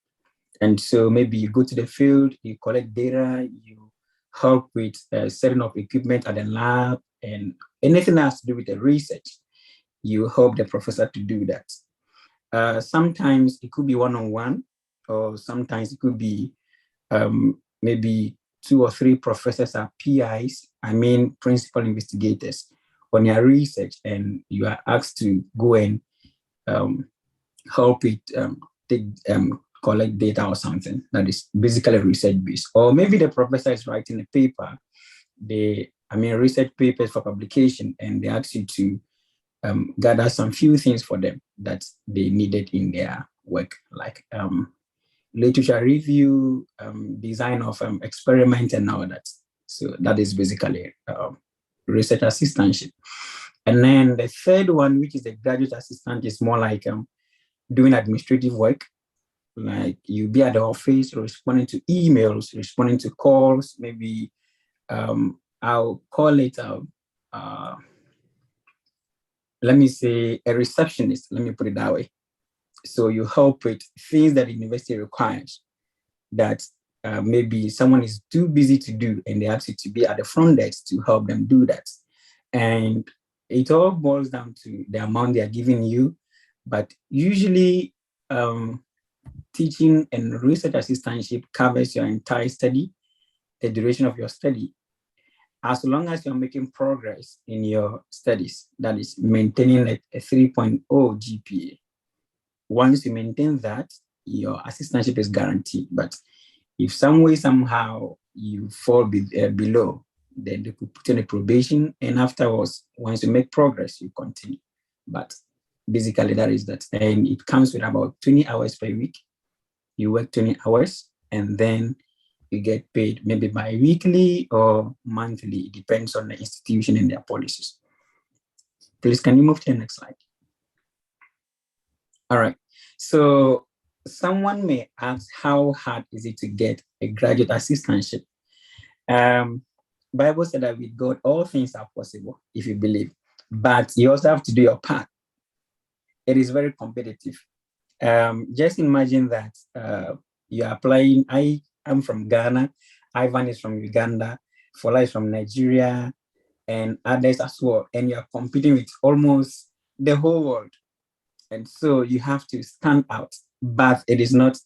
Speaker 5: And so maybe you go to the field, you collect data, you help with setting up equipment at the lab, and anything that has to do with the research, you help the professor to do that. Sometimes it could be one-on-one, or sometimes it could be maybe 2 or 3 professors are PIs, I mean principal investigators, on your research, and you are asked to go and help it collect data or something. That is basically research-based. Or maybe the professor is writing a paper, research papers for publication, and they ask you to gather some few things for them that they needed in their work, like literature review, design of experiments and all that. So that is basically research assistantship. And then the third one, which is the graduate assistant, is more like doing administrative work. Like you be at the office, responding to emails, responding to calls, maybe I'll call it, let me say a receptionist, let me put it that way. So you help with things that the university requires that maybe someone is too busy to do, and they ask you to be at the front desk to help them do that. And it all boils down to the amount they are giving you. But usually teaching and research assistantship covers your entire study, the duration of your study, as long as you're making progress in your studies, that is maintaining a 3.0 GPA. Once you maintain that, your assistantship is guaranteed. But if some way, somehow you fall below, then they could put in a probation, and afterwards, once you make progress, you continue. But basically that is that. And it comes with about 20 hours per week. You work 20 hours, and then you get paid maybe bi-weekly or monthly. It depends on the institution and their policies. Please, can you move to the next slide? All right. So someone may ask, how hard is it to get a graduate assistantship? Bible said that with God, all things are possible if you believe, but you also have to do your part. It is very competitive. Just imagine that you're applying. I'm from Ghana, Ivan is from Uganda, Fola is from Nigeria, and others as well. And you're competing with almost the whole world. And so you have to stand out, but it is not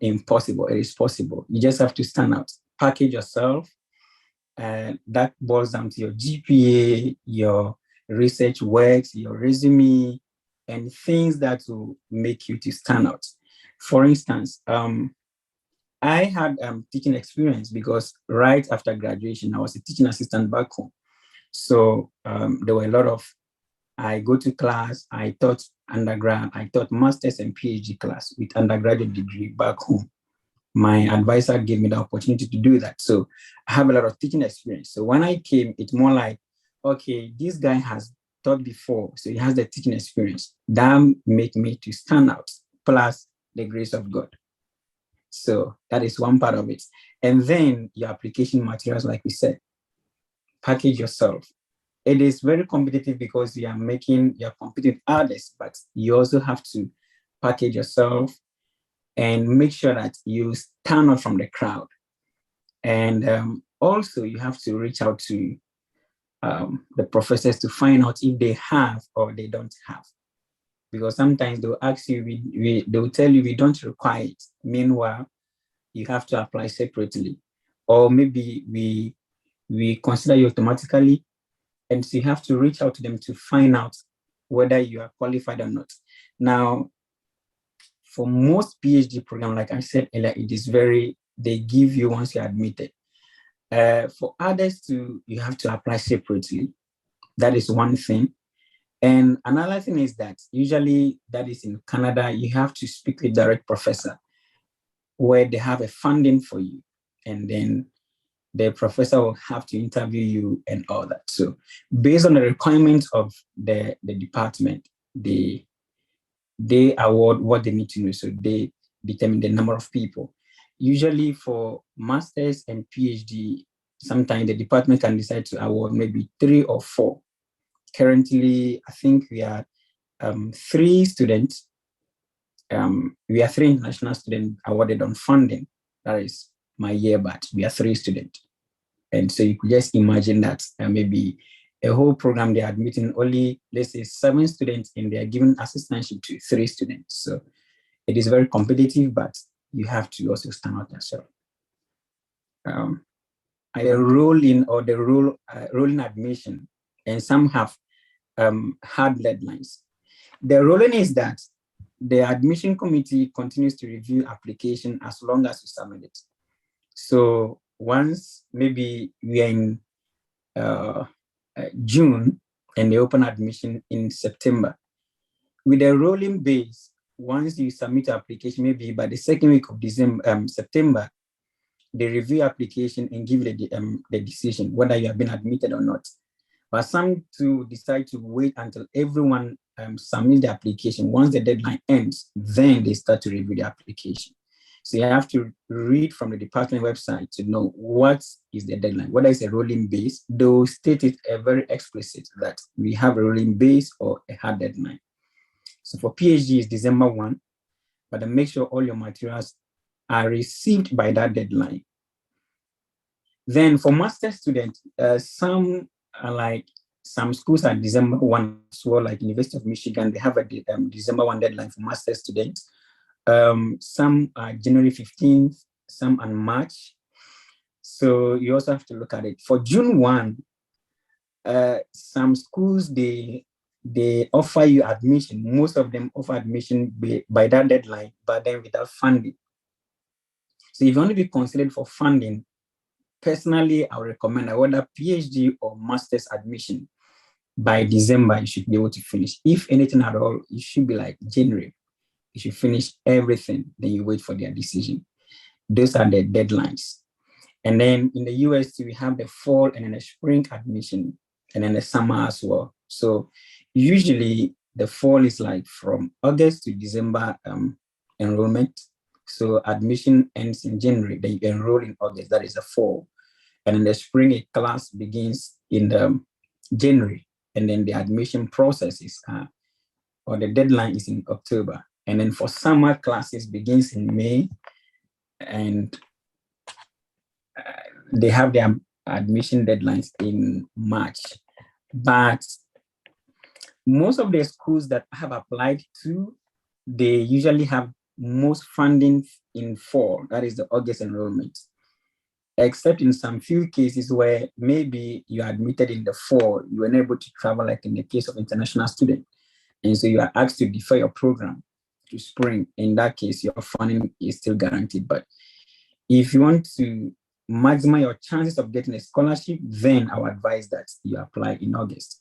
Speaker 5: impossible. It is possible. You just have to stand out, package yourself, and that boils down to your GPA, your research works, your resume, and things that will make you to stand out. For instance, I had teaching experience because right after graduation, I was a teaching assistant back home. So there were a lot of, I go to class, I taught undergrad, I taught master's and PhD class with undergraduate degree back home. My advisor gave me the opportunity to do that. So I have a lot of teaching experience. So when I came, it's more like, okay, this guy has taught before, so he has the teaching experience. That make me to stand out, plus the grace of God. So that is one part of it. And then your application materials, like we said, package yourself. It is very competitive because you're competing with others, but you also have to package yourself and make sure that you stand out from the crowd. And also you have to reach out to the professors to find out if they have or they don't have. Because sometimes they'll ask you, they'll tell you we don't require it. Meanwhile, you have to apply separately. Or maybe we consider you automatically, and so you have to reach out to them to find out whether you are qualified or not. Now, for most PhD programs, like I said earlier, it is they give you once you're admitted. For others you have to apply separately. That is one thing. And another thing is that usually that is in Canada, you have to speak with direct professor. where they have a funding for you, and then the professor will have to interview you and all that. So based on the requirements of the department, they award what they need to know. So they determine the number of people. Usually for masters and PhD, sometimes the department can decide to award maybe 3 or 4. Currently, I think we are 3 students. We are 3 international students awarded on funding. That is my year batch. We are 3 students. And so you could just imagine that maybe a whole program, they're admitting only, let's say, 7 students, and they're giving assistantship to 3 students. So it is very competitive, but you have to also stand out yourself. The rolling admission, and some have hard deadlines. The rolling is that the admission committee continues to review application as long as you submit it. So once maybe we are in June and they open admission in September, with a rolling base, once you submit your application, maybe by the second week of September, they review application and give the decision whether you have been admitted or not. But some to decide to wait until everyone submits the application. Once the deadline ends, then they start to review the application. So you have to read from the department website to know what is the deadline, whether it's a rolling base. They'll state it very explicit that we have a rolling base or a hard deadline. So for PhD, it's December 1, but then make sure all your materials are received by that deadline. Then for master students, some are like, some schools are December 1 as well, like University of Michigan, they have a December 1 deadline for master students. Some are January 15th, some are March. So you also have to look at it. For June 1, some schools, they offer you admission. Most of them offer admission by that deadline, but then without funding. So if you want to be considered for funding, personally, I would recommend whether PhD or master's admission by December, you should be able to finish. If anything at all, it should be like January. You should finish everything, then you wait for their decision. Those are the deadlines. And then in the US, we have the fall and then the spring admission, and then the summer as well. So usually the fall is like from August to December enrollment. So admission ends in January, then you enroll in August, that is the fall. And in the spring, a class begins in January, and then the admission process is, or the deadline is in October. And then for summer, classes begins in May, and they have their admission deadlines in March. But most of the schools that I have applied to, they usually have most funding in fall, that is the August enrollment, except in some few cases where maybe you are admitted in the fall, you are unable to travel, like in the case of international student, and so you are asked to defer your program to spring. In that case, your funding is still guaranteed. But if you want to maximize your chances of getting a scholarship, then I would advise that you apply in August.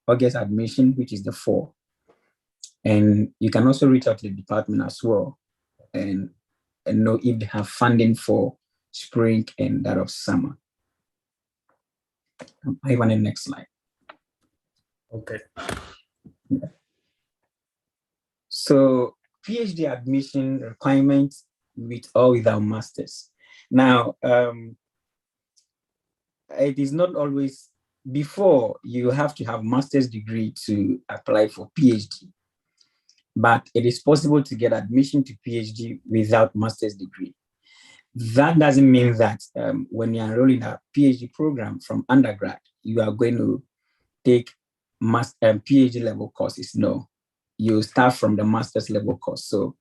Speaker 5: August admission, which is the fall. And you can also reach out to the department as well and know if they have funding for spring and that of summer. I want the next slide.
Speaker 2: Okay.
Speaker 5: Yeah. So PhD admission requirements with or without masters. Now, it is not always, before you have to have master's degree to apply for PhD, but it is possible to get admission to PhD without master's degree. That doesn't mean that when you enroll in a PhD program from undergrad, you are going to take PhD level courses. No, you start from the master's level course. So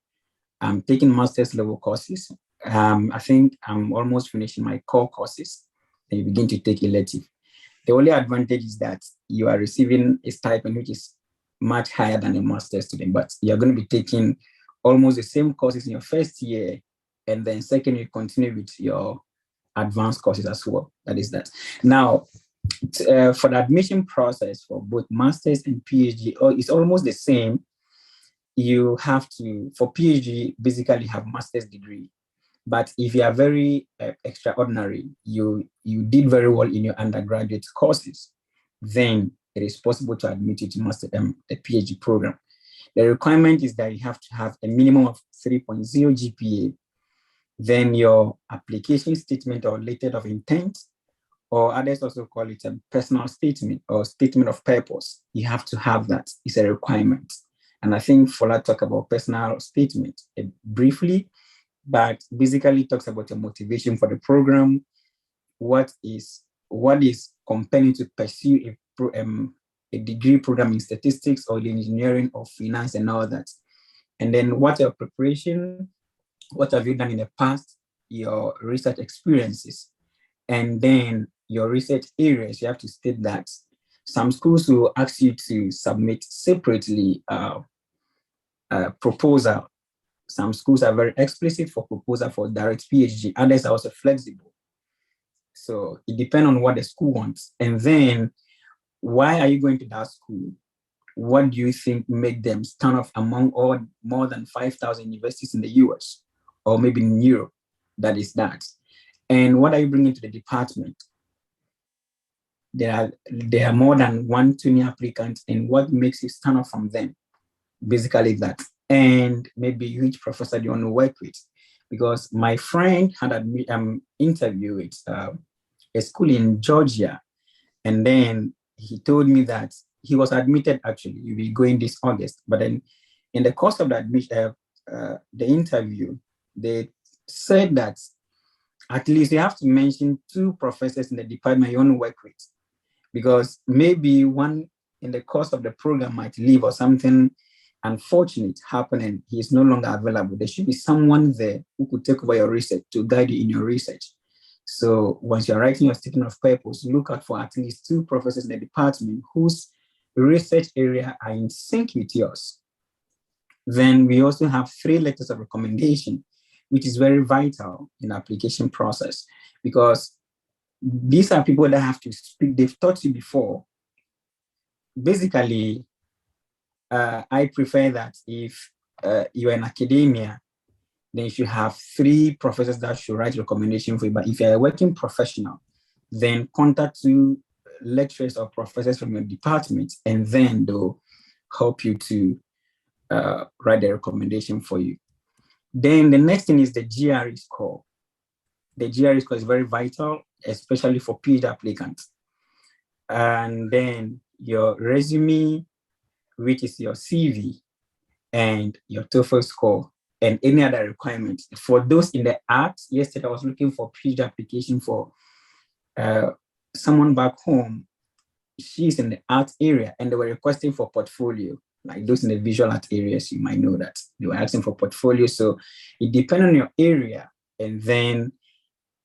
Speaker 5: I'm taking master's level courses. I think I'm almost finishing my core courses. Then you begin to take elective. The only advantage is that you are receiving a stipend which is much higher than a master's student, but you're going to be taking almost the same courses in your first year, and then second you continue with your advanced courses as well. That is that. Now, for the admission process for both master's and PhD, it's almost the same. you have to, for PhD, basically have master's degree. But if you are very extraordinary, you did very well in your undergraduate courses, then it is possible to admit you to a PhD program. The requirement is that you have to have a minimum of 3.0 GPA. Then your application statement or letter of intent, or others also call it a personal statement or statement of purpose. You have to have that. It's a requirement. And I think Fola talked about personal statement briefly, but basically talks about your motivation for the program, what is compelling to pursue a degree program in statistics or engineering or finance and all that. And then what your preparation, what have you done in the past, your research experiences, and then your research areas. You have to state that. Some schools will ask you to submit separately a proposal. Some schools are very explicit for proposal for direct PhD. Others are also flexible. So it depends on what the school wants. And then why are you going to that school? What do you think make them stand off among all more than 5,000 universities in the US or maybe in Europe? That is that. And what are you bringing to the department? There are more than 120 applicants, and what makes you stand out from them? Basically that. And maybe which professor do you want to work with? Because my friend had an interview with a school in Georgia, and then he told me that he was admitted, actually, he'll be going this August, but then in the course of the interview, they said that at least you have to mention 2 professors in the department you want to work with, because maybe one in the course of the program might leave or something unfortunate happen and he is no longer available. There should be someone there who could take over your research to guide you in your research. So once you're writing your statement of purpose, look out for at least 2 professors in the department whose research area are in sync with yours. Then we also have 3 letters of recommendation, which is very vital in the application process, because these are people that have to speak. They've taught you before. Basically, I prefer that if you're in academia, then you should have 3 professors that should write recommendation for you. But if you're a working professional, then contact 2 lecturers or professors from your department, and then they'll help you to write the recommendation for you. Then the next thing is the GRE score. The GRE score is very vital, especially for PhD applicants. And then your resume, which is your CV, and your TOEFL score, and any other requirements. For those in the arts, yesterday I was looking for PhD application for someone back home. She's in the art area, and they were requesting for portfolio. Like those in the visual art areas, you might know that they were asking for portfolio. So it depends on your area and then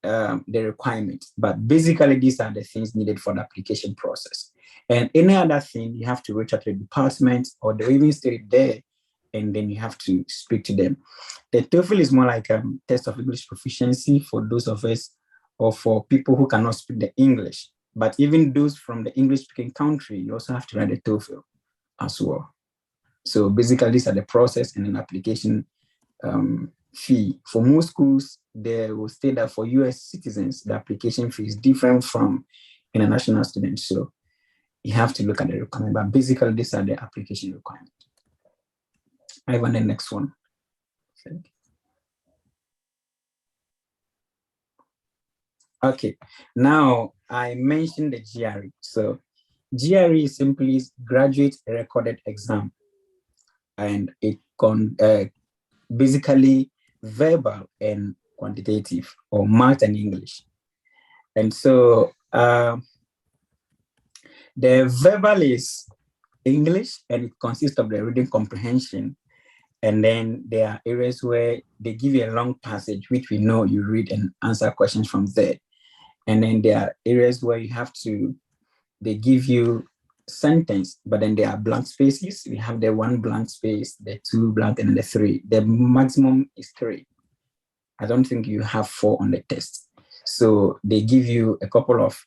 Speaker 5: the requirements. But basically, these are the things needed for the application process. And any other thing, you have to reach out to the department, or they even stay there, and then you have to speak to them. The TOEFL is more like a test of English proficiency for those of us, or for people who cannot speak the English. But even those from the English-speaking country, you also have to write the TOEFL as well. So basically, these are the process and an application fee. For most schools, they will state that for US citizens, the application fee is different from international students. So you have to look at the requirement. But basically, these are the application requirements. I want the next one. Okay, now I mentioned the GRE. So GRE is simply graduate recorded exam, and it basically verbal and quantitative, or math and English. And so the verbal is English, and it consists of the reading comprehension. And then there are areas where they give you a long passage, which we know you read and answer questions from there. And then there are areas where they give you sentence, but then there are blank spaces. We have the 1 blank space, the 2 blank, and the 3. The maximum is 3. I don't think you have 4 on the test. So they give you a couple of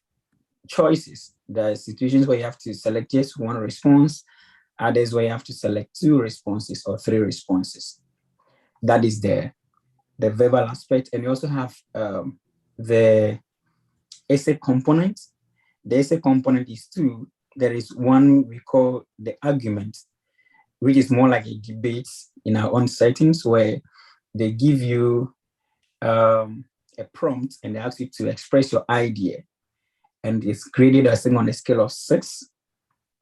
Speaker 5: choices. There are situations where you have to select yes, 1 response, Others where you have to select 2 responses or 3 responses. That is the verbal aspect. And you also have the essay component. The essay component is 2. There is one we call the argument, which is more like a debate in our own settings, where they give you a prompt and they ask you to express your idea. And it's graded, I think, on a scale of 6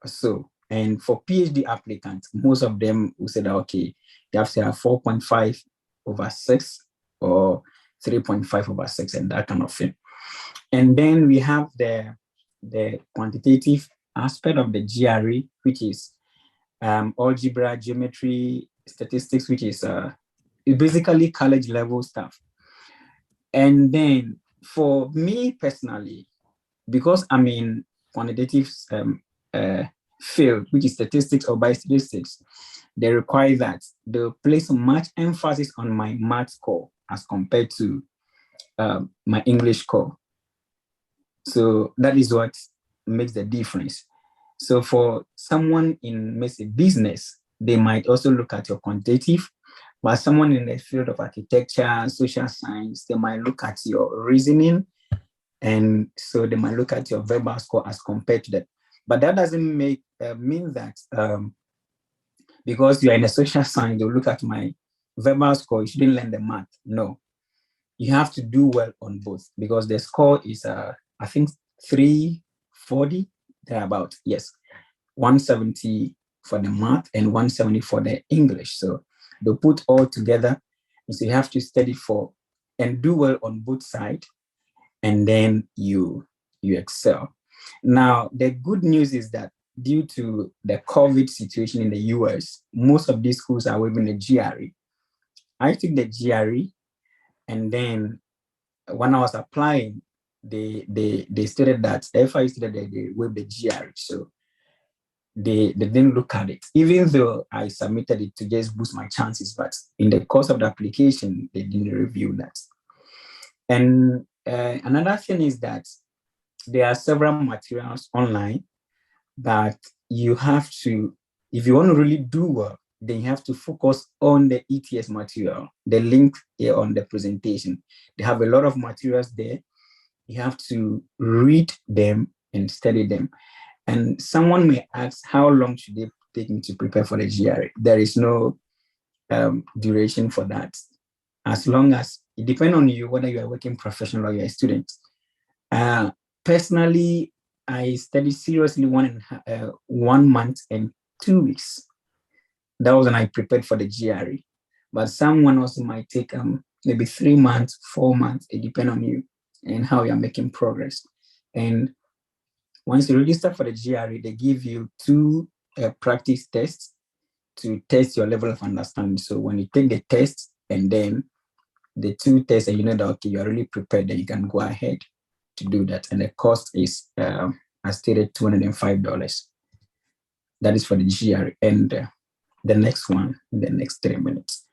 Speaker 5: or so. And for PhD applicants, most of them will say that, okay, they have to have 4.5/6 or 3.5/6 and that kind of thing. And then we have the quantitative aspect of the GRE, which is algebra, geometry, statistics, which is basically college level stuff. And then for me personally, because I'm in quantitative field, which is statistics or biostatistics, they require that they place much emphasis on my math score as compared to my English score. So that is what makes the difference. So for someone in, maybe, business, they might also look at your quantitative, but someone in the field of architecture, social science, they might look at your reasoning, and so they might look at your verbal score as compared to that. But that doesn't mean that because you are in a social science, they'll look at my verbal score, you shouldn't learn the math. No, you have to do well on both, because the score is, I think, 340, thereabout. Yes, 170 for the math and 170 for the English. So they'll put all together, and so you have to study for and do well on both sides, and then you excel. Now, the good news is that due to the COVID situation in the US, most of these schools are waiving the GRE. I took the GRE, and then when I was applying, they stated that if I stated that they waived the GRE, so they didn't look at it, even though I submitted it to just boost my chances. But in the course of the application, they didn't review that. And another thing is that there are several materials online that you have to, if you want to really do well, then you have to focus on the ETS material, the link here on the presentation. They have a lot of materials there. You have to read them and study them. And someone may ask, how long should they take me to prepare for the GRE? There is no duration for that. As long as, it depends on you, whether you are a working professional or you're a student. Personally, I studied seriously 1 month and 2 weeks. That was when I prepared for the GRE. But someone also might take maybe 3 months, 4 months. It depends on you and how you're making progress. And once you register for the GRE, they give you 2 practice tests to test your level of understanding. So when you take the test and then the 2 tests, and you know that, okay, you're really prepared, then you can go ahead to do that. And the cost is, as stated, $205. That is for the GRE. And the next one in the next 3 minutes.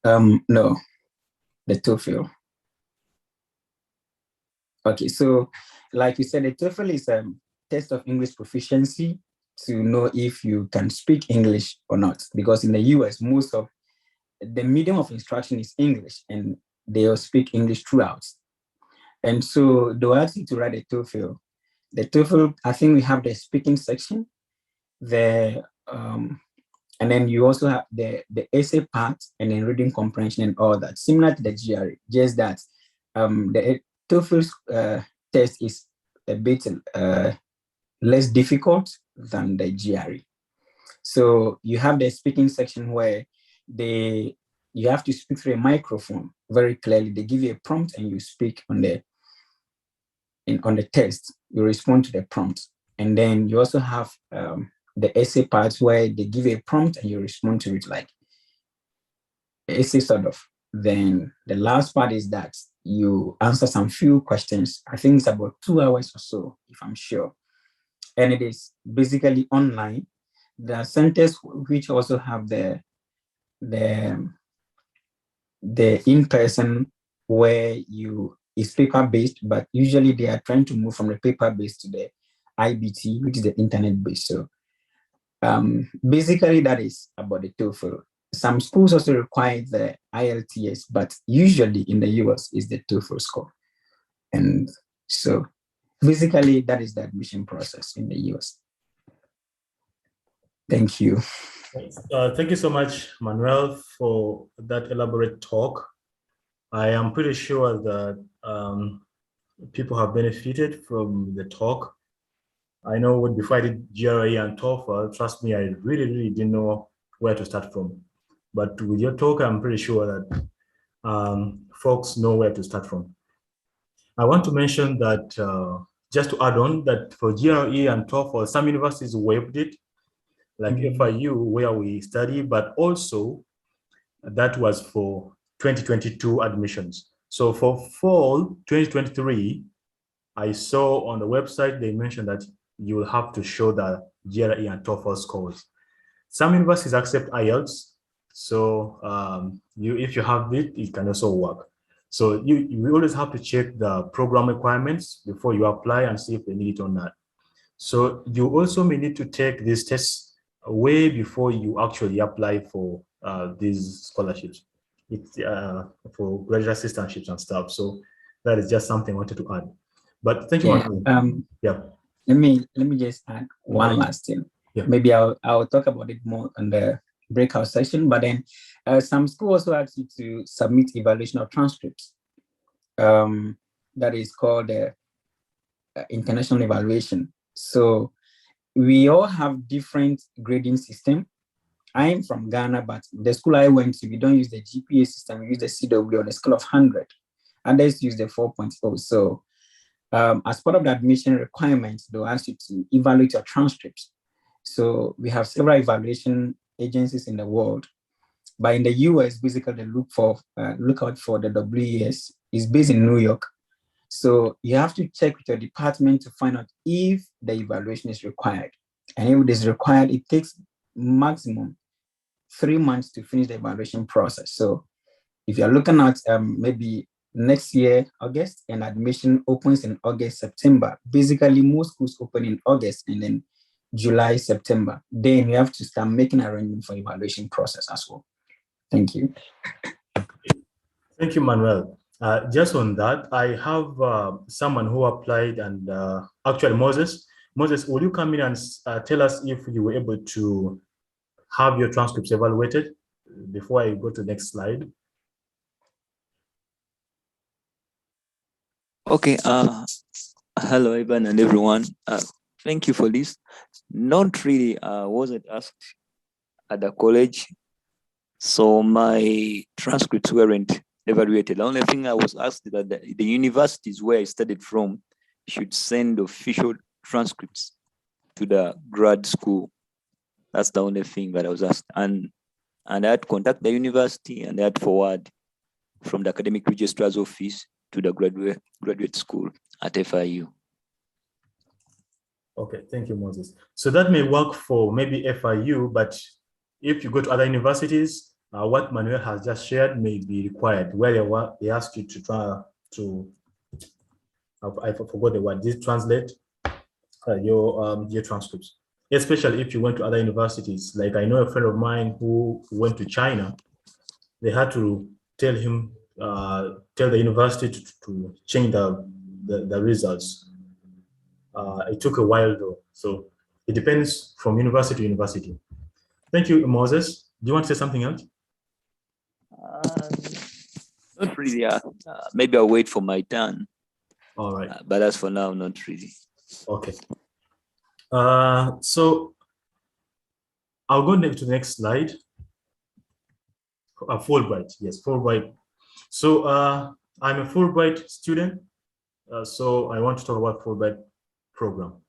Speaker 5: No, the TOEFL. Okay, so like you said, the TOEFL is a test of English proficiency to know if you can speak English or not. Because in the US, most of the medium of instruction is English, and they'll speak English throughout. And so they'll ask you to write a TOEFL. The TOEFL, I think we have the speaking section, and then you also have the essay part, and then reading comprehension and all that, similar to the GRE, just that the TOEFL test is a bit less difficult than the GRE. So you have the speaking section where you have to speak through a microphone very clearly. They give you a prompt and you speak on the test. You respond to the prompt. And then you also have the essay part where they give you a prompt and you respond to it like essay sort of. Then the last part is that you answer some few questions. I think it's about 2 hours or so, if I'm sure. And it is basically online. There are centers which also have the in-person where it's paper-based, but usually they are trying to move from the paper-based to the IBT, which is the internet-based. So basically that is about the TOEFL. Some schools also require the IELTS, but usually in the US is the TOEFL score. And so basically that is the admission process in the US. Thank you.
Speaker 2: Thank you so much, Manuel, for that elaborate talk. I am pretty sure that people have benefited from the talk. I know before I did GRE and TOEFL, trust me, I really didn't know where to start from. But with your talk, I'm pretty sure that folks know where to start from. I want to mention that, just to add on, that for GRE and TOEFL, some universities waived it, like FIU, where we study, but also that was for 2022 admissions. So for fall 2023, I saw on the website, they mentioned that you will have to show the GRE and TOEFL scores. Some universities accept IELTS. So if you have it, it can also work. So you always have to check the program requirements before you apply and see if they need it or not. So you also may need to take these tests way before you actually apply for these scholarships. It's for graduate assistantships and stuff. So that is just something I wanted to add. But thank you.
Speaker 5: Yeah. Let me just add one last thing. Yeah. Maybe I'll talk about it more on the breakout session. But then some schools also ask you to submit evaluation of transcripts. That is called the international evaluation. So we all have different grading system. I'm from Ghana, but the school I went to, we don't use the GPA system. We use the CW on a scale of 100. Others use the 4.0. So as part of the admission requirements, they'll ask you to evaluate your transcripts. So we have several evaluation agencies in the world, but in the US, basically they look out for the WES. It's based in New York. So you have to check with your department to find out if the evaluation is required. And if it is required, it takes maximum 3 months to finish the evaluation process. So if you're looking at maybe next year, August, and admission opens in August, September. Basically, most schools open in August and then July, September. Then you have to start making arrangements for evaluation process as well. Thank you.
Speaker 2: Thank you, Manuel. Just on that, I have someone who applied and actually Moses, will you come in and tell us if you were able to have your transcripts evaluated before I go to the next slide?
Speaker 6: Okay, hello, Ivan and everyone. Thank you for this. Not really, wasn't asked at the college, so my transcripts weren't evaluated. The only thing I was asked that the universities where I studied from should send official transcripts to the grad school. That's the only thing that I was asked. And I had to contact the university and I had to forward from the academic registrar's office to the graduate school at FIU.
Speaker 2: Okay, thank you, Moses. So that may work for maybe FIU, but if you go to other universities, what Manuel has just shared may be required, where they ask you to try to, I forgot the word, translate your transcripts, especially if you went to other universities. Like I know a friend of mine who went to China, they had to tell him, tell the university to change the results. It took a while though, so it depends from university to university. Thank you, Moses. Do you want to say something else?
Speaker 6: Not really. Maybe I'll wait for my turn.
Speaker 2: All right.
Speaker 6: But as for now, not really.
Speaker 2: Okay. So I'll go to the next slide. Fulbright, yes, Fulbright. So I'm a Fulbright student, so I want to talk about Fulbright program.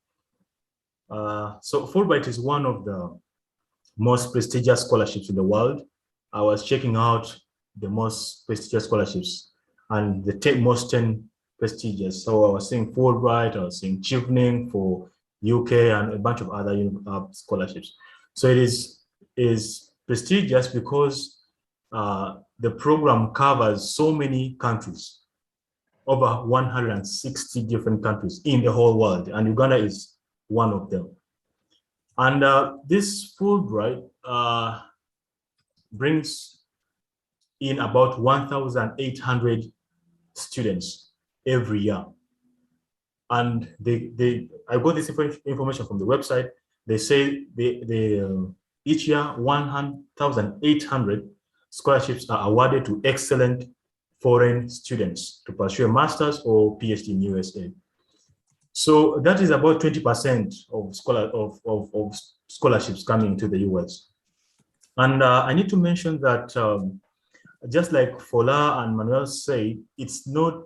Speaker 2: So Fulbright is one of the most prestigious scholarships in the world. I was checking out the most prestigious scholarships and the most 10 prestigious. So I was seeing Fulbright, I was seeing Chevening for UK and a bunch of other scholarships. So it is prestigious because the program covers so many countries, over 160 different countries in the whole world, and Uganda is one of them. And this Fulbright brings in about 1,800 students every year. And I got this information from the website. They say each year 1,800 scholarships are awarded to excellent foreign students to pursue a master's or PhD in USA. So that is about 20% of scholarships coming to the US. And I need to mention that just like Fola and Manuel say, it's not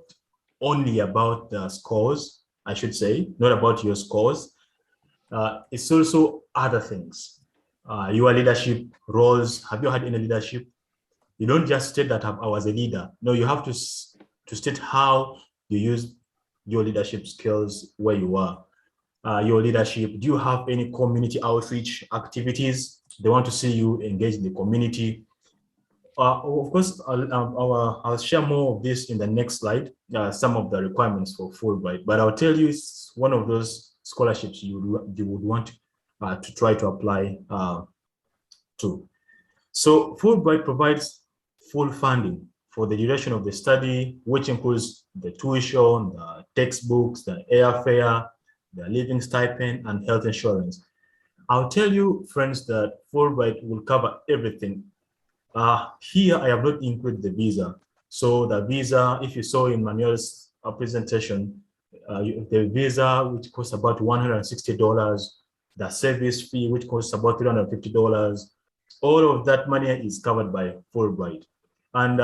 Speaker 2: only about the scores, I should say, not about your scores. It's also other things. Your leadership roles. Have you had any leadership? You don't just state that I was a leader. No, you have to state how you use your leadership skills where you are. Your leadership, do you have any community outreach activities? They want to see you engage in the community. Of course, I'll share more of this in the next slide, some of the requirements for Fulbright, but I'll tell you it's one of those scholarships you would want to try to apply to. So Fulbright provides full funding for the duration of the study, which includes the tuition, the textbooks, the airfare, the living stipend, and health insurance. I'll tell you, friends, that Fulbright will cover everything. Here, I have not included the visa. So the visa, if you saw in Manuel's presentation, the visa, which costs about $160, the service fee, which costs about $350, all of that money is covered by Fulbright. And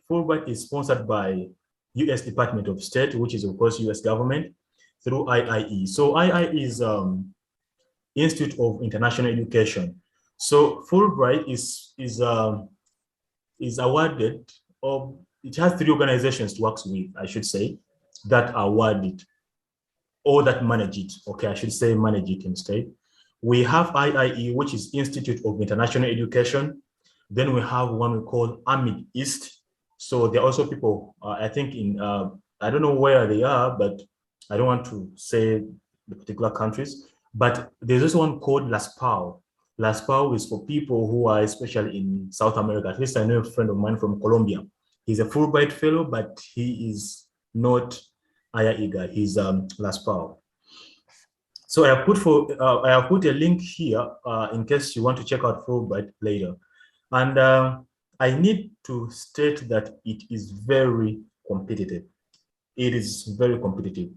Speaker 2: Fulbright is sponsored by US Department of State, which is of course US government, through IIE. So IIE is Institute of International Education. So Fulbright is awarded, or it has 3 organizations to work with, I should say, that award it, or that manage it. Okay, I should say manage it instead. We have IIE, which is Institute of International Education. Then we have one we call AMID East. So there are also people, I think in, I don't know where they are, but I don't want to say the particular countries, but there's also one called LASPAO. LASPAO is for people who are especially in South America. At least I know a friend of mine from Colombia. He's a Fulbright fellow, but he is not IIE guy. He's LASPAO. So I have put a link here in case you want to check out Fulbright later. And I need to state that it is very competitive. It is very competitive.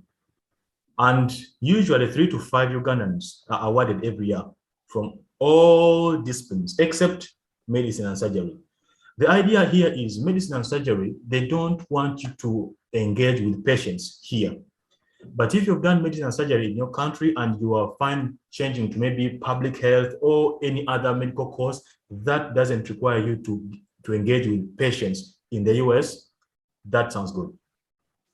Speaker 2: And usually 3 to 5 Ugandans are awarded every year from all disciplines except medicine and surgery. The idea here is medicine and surgery, they don't want you to engage with patients here. But if you've done medicine and surgery in your country and you are fine changing to maybe public health or any other medical course, that doesn't require you to engage with patients in the US, that sounds good.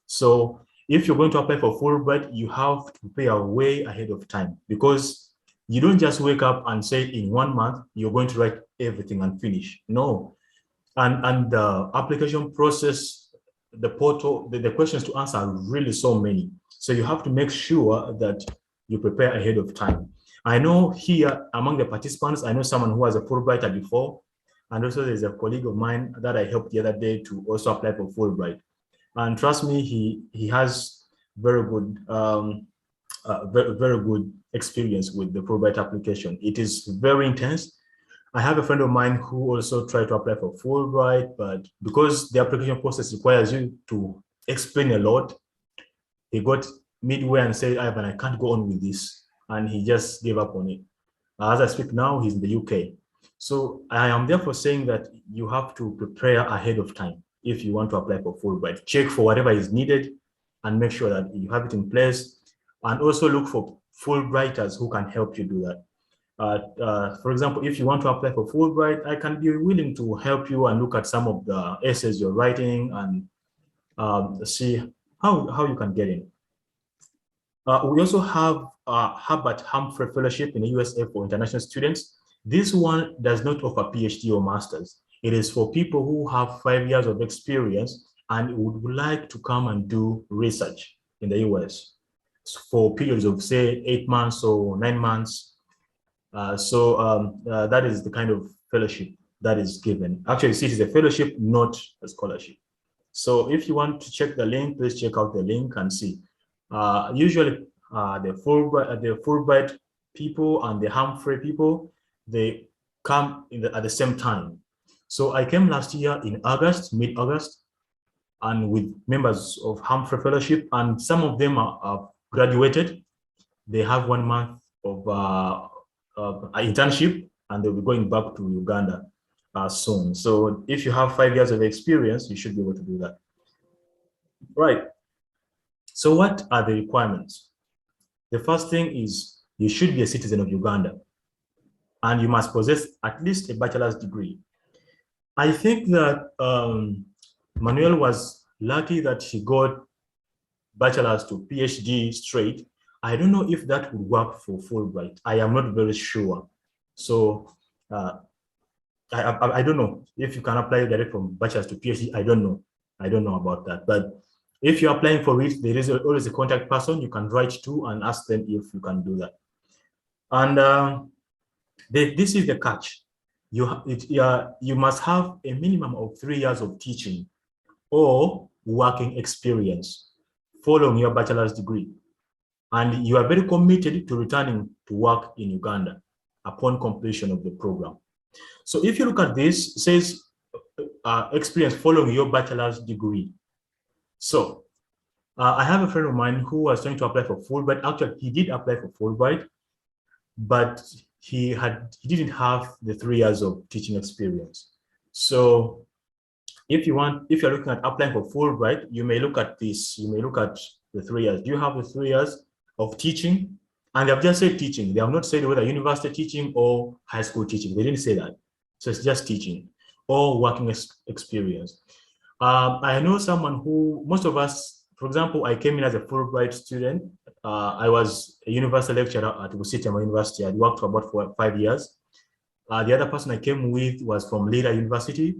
Speaker 2: So if you're going to apply for Fulbright, you have to prepare way ahead of time, because you don't just wake up and say in 1 month, you're going to write everything and finish. No. And the application process, the portal, the questions to answer are really so many. So you have to make sure that you prepare ahead of time. I know here among the participants, I know someone who was a Fulbrighter before, and also there's a colleague of mine that I helped the other day to also apply for Fulbright. And trust me, he has very good, very good experience with the Fulbright application. It is very intense. I have a friend of mine who also tried to apply for Fulbright, but because the application process requires you to explain a lot, he got midway and said, Ivan, I can't go on with this. And he just gave up on it. As I speak now, he's in the UK. So I am therefore saying that you have to prepare ahead of time if you want to apply for Fulbright. Check for whatever is needed and make sure that you have it in place. And also look for Fulbrighters who can help you do that. For example, if you want to apply for Fulbright, I can be willing to help you and look at some of the essays you're writing and see how you can get in. We also have Herbert Humphrey Fellowship in the USA for international students. This one does not offer PhD or masters. It is for people who have 5 years of experience and would like to come and do research in the US. for periods of say 8 months or 9 months. That is the kind of fellowship that is given. Actually, it is a fellowship, not a scholarship. So if you want to check the link, please check out the link and see. Usually the Fulbright people and the Humphrey people, they come at the same time. So I came last year in August, mid-August, and with members of Humphrey Fellowship, and some of them are graduated. They have 1 month of internship, and they'll be going back to Uganda soon. So if you have 5 years of experience, you should be able to do that. Right. So what are the requirements? The first thing is you should be a citizen of Uganda, and you must possess at least a bachelor's degree. I think that Manuel was lucky that he got bachelor's to PhD straight. I don't know if that would work for Fulbright. I am not very sure. So I don't know if you can apply direct from bachelor's to PhD. I don't know. I don't know about that. But if you're applying for it, there is always a contact person you can write to and ask them if you can do that. And this is the catch. You must have a minimum of 3 years of teaching or working experience following your bachelor's degree. And you are very committed to returning to work in Uganda upon completion of the program. So if you look at this, it says experience following your bachelor's degree. So I have a friend of mine who was trying to apply for Fulbright. Actually, he did apply for Fulbright, but he didn't have the 3 years of teaching experience. So if you're looking at applying for Fulbright, you may look at this. You may look at the 3 years. Do you have the 3 years of teaching? And they've just said teaching. They have not said whether university teaching or high school teaching. They didn't say that. So it's just teaching or working experience. I know someone who, most of us, for example, I came in as a Fulbright student. I was a university lecturer at Busitama University. I worked for about 5 years. The other person I came with was from Lira University.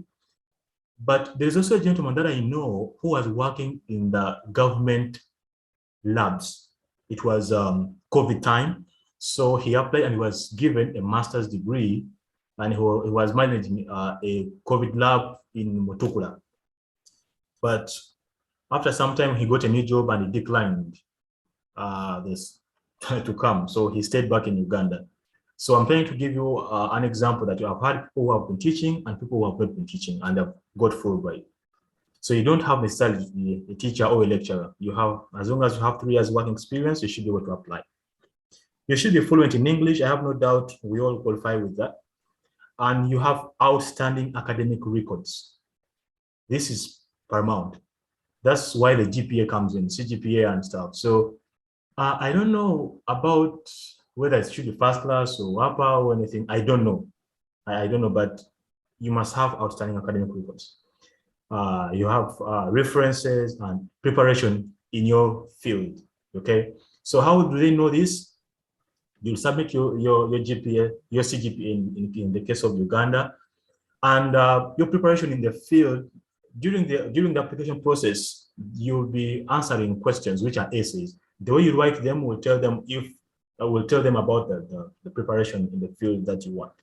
Speaker 2: But there's also a gentleman that I know who was working in the government labs. It was COVID time. So he applied and he was given a master's degree, and he was managing a COVID lab in Mutukula. But after some time, he got a new job and he declined this to come. So he stayed back in Uganda. So I'm trying to give you an example that you have had people who have been teaching and people who have not been teaching and have got Fulbright. So you don't have necessarily to be a teacher or a lecturer. You have, as long as you have 3 years working experience, you should be able to apply. You should be fluent in English. I have no doubt we all qualify with that. And you have outstanding academic records. This is paramount. That's why the GPA comes in, CGPA and stuff. So I don't know about whether it should be first class or upper or anything. I don't know. I don't know, but you must have outstanding academic records. You have references and preparation in your field, okay? So how do they know this? You submit your GPA, your CGPA in the case of Uganda, and your preparation in the field. During the application process, you'll be answering questions, which are essays. The way you write them will tell them about the preparation in the field that you want.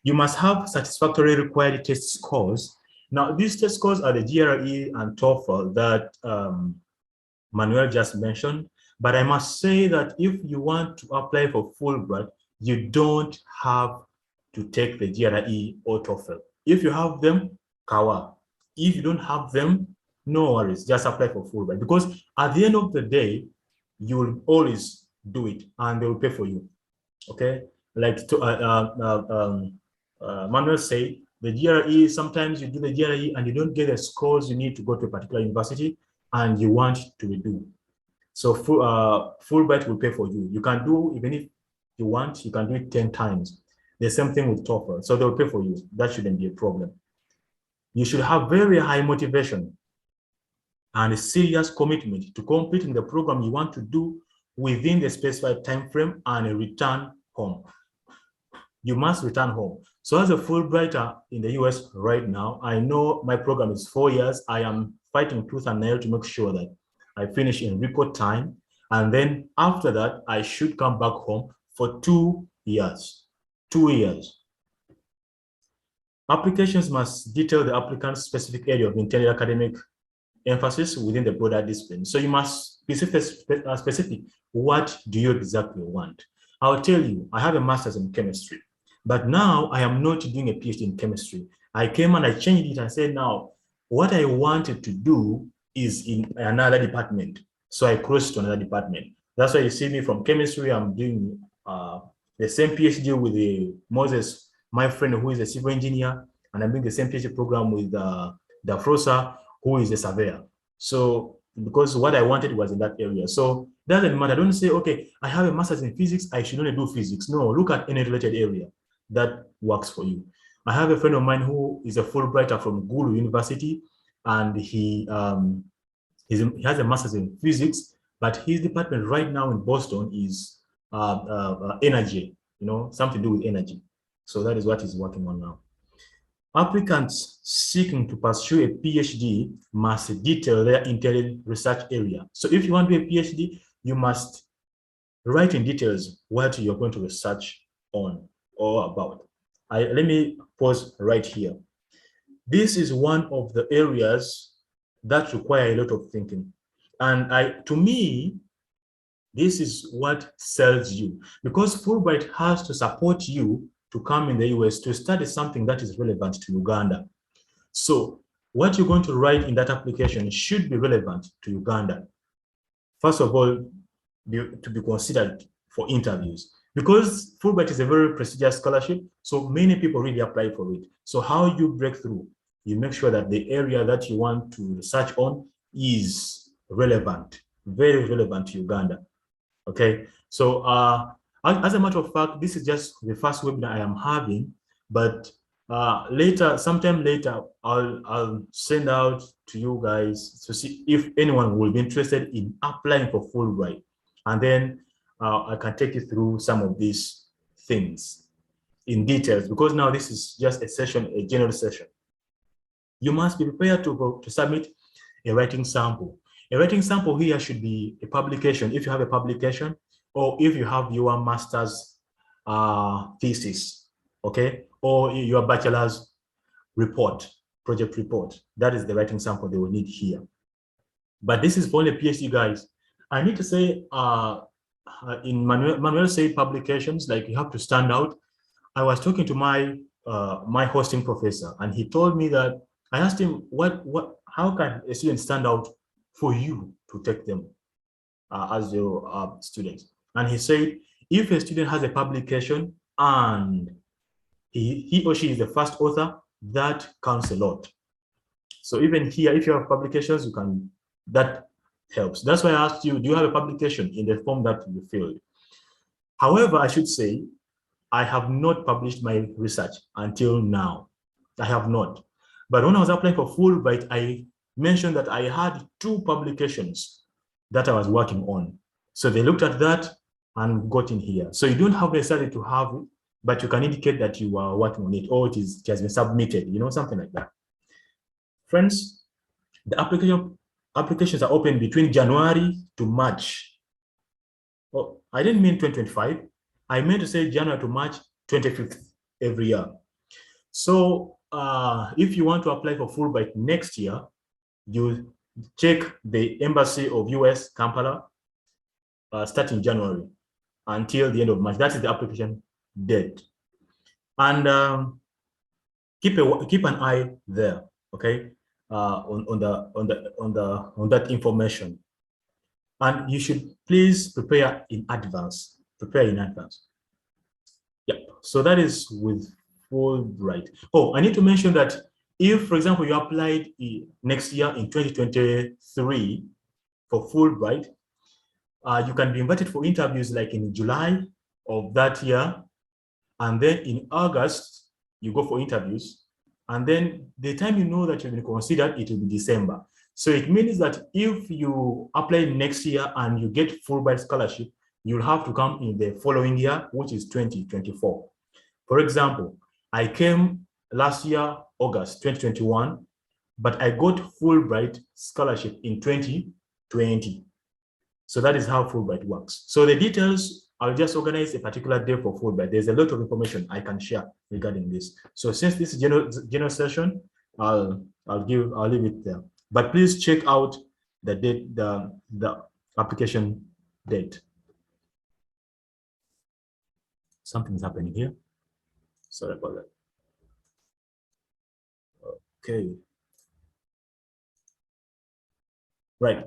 Speaker 2: You must have satisfactory required test scores. Now, these test scores are the GRE and TOEFL that Manuel just mentioned. But I must say that if you want to apply for Fulbright, you don't have to take the GRE or TOEFL. If you have them, kawa. If you don't have them, no worries, just apply for Fulbright. Because at the end of the day, you will always do it and they will pay for you, okay? Like Manuel said, the GRE, sometimes you do the GRE and you don't get the scores you need to go to a particular university and you want to redo. So Fulbright will pay for you. You can do, even if you want, you can do it 10 times. The same thing with TOEFL. So they'll pay for you. That shouldn't be a problem. You should have very high motivation and a serious commitment to completing the program you want to do within the specified time frame and return home. You must return home. So as a Fulbrighter in the US right now, I know my program is 4 years. I am fighting tooth and nail to make sure that I finish in record time. And then after that, I should come back home for 2 years. 2 years. Applications must detail the applicant's specific area of intended academic emphasis within the broader discipline. So you must be specific. What do you exactly want? I'll tell you, I have a master's in chemistry, but now I am not doing a PhD in chemistry. I came and I changed it and said, now, what I wanted to do is in another department. So I crossed to another department. That's why you see me from chemistry. I'm doing the same PhD with Moses, my friend who is a civil engineer, and I'm doing the same PhD program with Dafrosa, who is a surveyor. So because what I wanted was in that area. So it doesn't matter. Don't say, okay, I have a master's in physics, I should only do physics. No, look at any related area that works for you. I have a friend of mine who is a Fulbrighter from Gulu University, and he has a master's in physics, but his department right now in Boston is energy, something to do with energy. So that is what he's working on now. Applicants seeking to pursue a PhD must detail their intended research area. So if you want to do a PhD, you must write in details what you're going to research on or about. Let me pause right here. This is one of the areas that require a lot of thinking. And to me, this is what sells you, because Fulbright has to support you to come in the US to study something that is relevant to Uganda. So what you're going to write in that application should be relevant to Uganda. First of all, to be considered for interviews, because Fulbright is a very prestigious scholarship, so many people really apply for it. So how you break through, you make sure that the area that you want to research on is relevant, very relevant to Uganda. Okay, so as a matter of fact, this is just the first webinar I am having, but sometime later, I'll send out to you guys to see if anyone will be interested in applying for Fulbright. And then I can take you through some of these things in details, because now this is just a session, a general session. You must be prepared to submit a writing sample. A writing sample here should be a publication, if you have a publication, or if you have your master's thesis, okay, or your bachelor's report, project report. That is the writing sample they will need here. But this is for only PhD guys. I need to say, in Manuel say publications, like you have to stand out. I was talking to my my hosting professor, and he told me that, I asked him, how can a student stand out for you to take them as your students? And he said, if a student has a publication and he or she is the first author, that counts a lot. So even here, if you have publications, that helps. That's why I asked you, do you have a publication in the form that you filled? However, I should say, I have not published my research until now. I have not. But when I was applying for Fulbright, I mentioned that I had 2 publications that I was working on. So they looked at that and got in here. So you don't have necessarily to have it, but you can indicate that you are working on it, or it has been submitted, something like that. Friends, the applications are open between January to March. Oh, I didn't mean 2025. I meant to say January to March 25th every year. So if you want to apply for Fulbright next year, you check the Embassy of US, Kampala, starting January until the end of March. That is the application date. And keep an eye there, okay, on that information. And you should please prepare in advance. Prepare in advance. Yep. So that is with Fulbright. Oh, I need to mention that if, for example, you applied next year in 2023 for Fulbright, you can be invited for interviews like in July of that year, and then in August you go for interviews, and then the time you know that you've been considered, it will be December. So it means that if you apply next year and you get Fulbright scholarship, you'll have to come in the following year, which is 2024. For example, I came last year, August 2021, but I got Fulbright scholarship in 2020. So that is how Fulbright works. So the details, I'll just organize a particular day for Fulbright. There's a lot of information I can share regarding this. So since this is general session, I'll leave it there. But please check out the date, the application date. Something's happening here. Sorry about that. Okay. Right.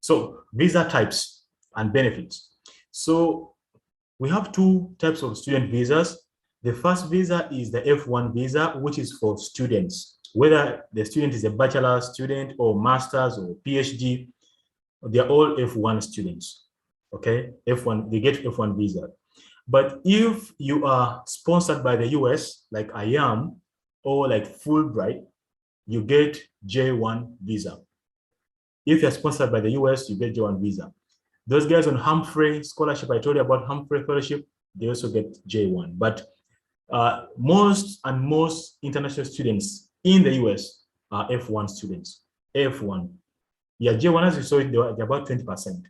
Speaker 2: So visa types and benefits. So we have two types of student visas. The first visa is the F1 visa, which is for students. Whether the student is a bachelor student or master's or PhD, they're all F1 students. Okay, F1, they get F1 visa. But if you are sponsored by the US, like I am, or like Fulbright, you get J1 visa. If you're sponsored by the US, you get J1 visa. Those guys on Humphrey scholarship, I told you about Humphrey fellowship, they also get J1. But most international students in the US are F1 students, F1. Yeah, J1, as you saw, they're about 20%.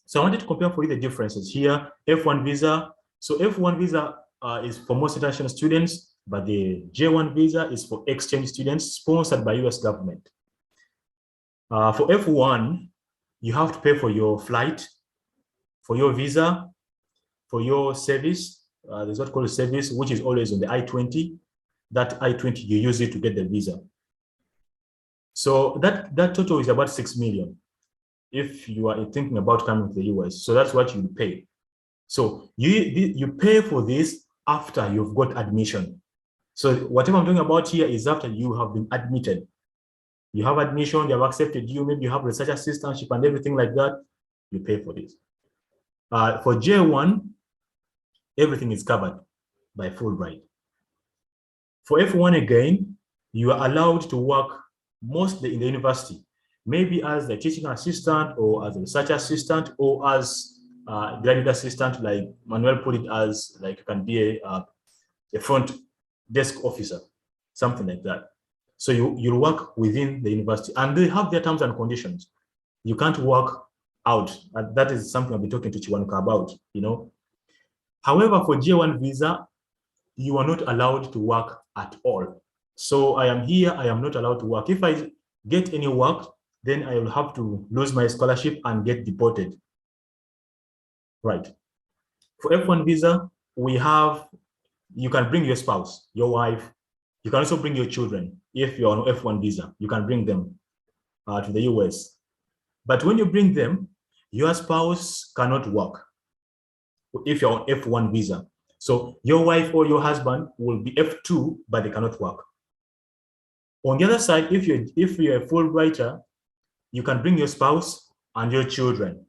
Speaker 2: So I wanted to compare for you the differences here. F1 visa. So F1 visa is for most international students, but the J1 visa is for exchange students sponsored by US government. For F1, you have to pay for your flight, for your visa, for your service. There's what called a service, which is always on the I-20. That I-20, you use it to get the visa. So that total is about 6 million. If you are thinking about coming to the US, so that's what you pay. So you pay for this after you've got admission. So whatever I'm talking about here is after you have been admitted. You have admission, they have accepted you, maybe you have research assistantship and everything like that, you pay for this. For J1, everything is covered by Fulbright. For F1 again, you are allowed to work mostly in the university, maybe as a teaching assistant or as a research assistant or as a graduate assistant, like Manuel put it, as like you can be a front desk officer, something like that. So you'll work within the university and they have their terms and conditions. You can't work out. And that is something I'll be talking to Chiwanuka about, you know. However, for J1 visa, you are not allowed to work at all. So I am here, I am not allowed to work. If I get any work, then I will have to lose my scholarship and get deported. Right. For F1 visa, you can bring your spouse, your wife. You can also bring your children. If you're on F1 visa, you can bring them to the US. But when you bring them, your spouse cannot work if you're on F1 visa. So your wife or your husband will be F2, but they cannot work. On the other side, if you're a Fulbrighter, you can bring your spouse and your children.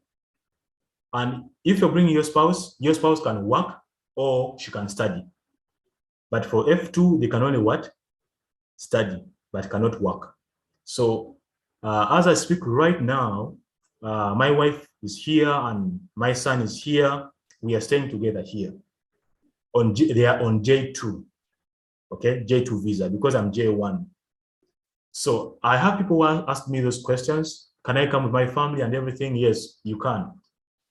Speaker 2: And if you're bringing your spouse can work or she can study. But for F2, they can only what? Study, but cannot work. So as I speak right now, my wife is here and my son is here. We are staying together here. They are on J2, okay, J2 visa, because I'm J1. So I have people who ask me those questions. Can I come with my family and everything? Yes, you can.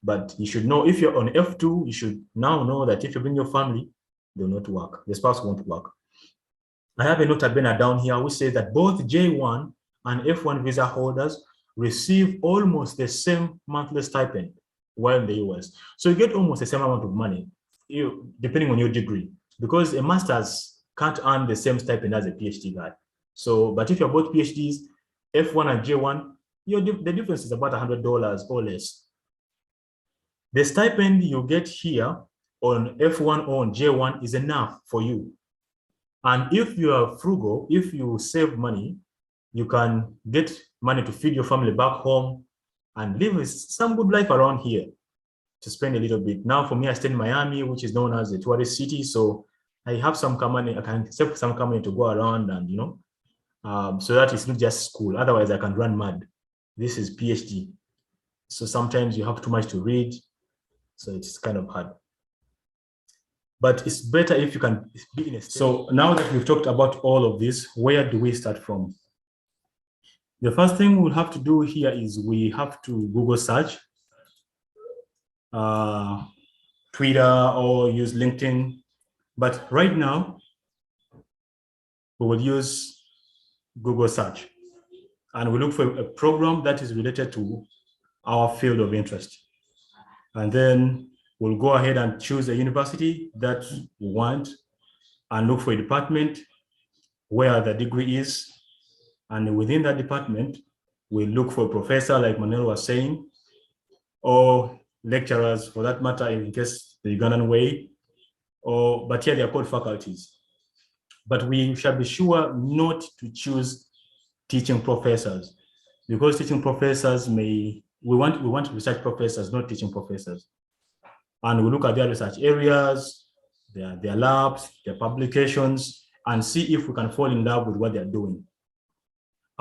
Speaker 2: But you should know, if you're on F2, you should now know that if you bring your family, they will not work. The spouse won't work. I have a nota bene down here which says that both J1 and F1 visa holders receive almost the same monthly stipend while in the US. So you get almost the same amount of money, depending on your degree, because a master's can't earn the same stipend as a PhD guy. So, but if you're both PhDs, F1 and J1, the difference is about $100 or less. The stipend you get here on F1 or on J1 is enough for you. And if you are frugal, if you save money, you can get money to feed your family back home and live some good life around here to spend a little bit. Now for me, I stay in Miami, which is known as a tourist city. So I have some money, I can save some money to go around and, you know, so that it's not just school. Otherwise I can run mad. This is PhD. So sometimes you have too much to read. So it's kind of hard. But it's better if you can be in a state. So now that we've talked about all of this, where do we start from? The first thing we'll have to do here is we have to Google search, Twitter, or use LinkedIn. But right now, we will use Google search. And we look for a program that is related to our field of interest. And then we'll go ahead and choose a university that we want and look for a department where the degree is. And within that department, we look for a professor, like Manuel was saying, or lecturers for that matter, in case the Ugandan way, but here they are called faculties. But we shall be sure not to choose teaching professors, because teaching professors we want research professors, not teaching professors. And we look at their research areas, their labs, their publications, and see if we can fall in love with what they're doing.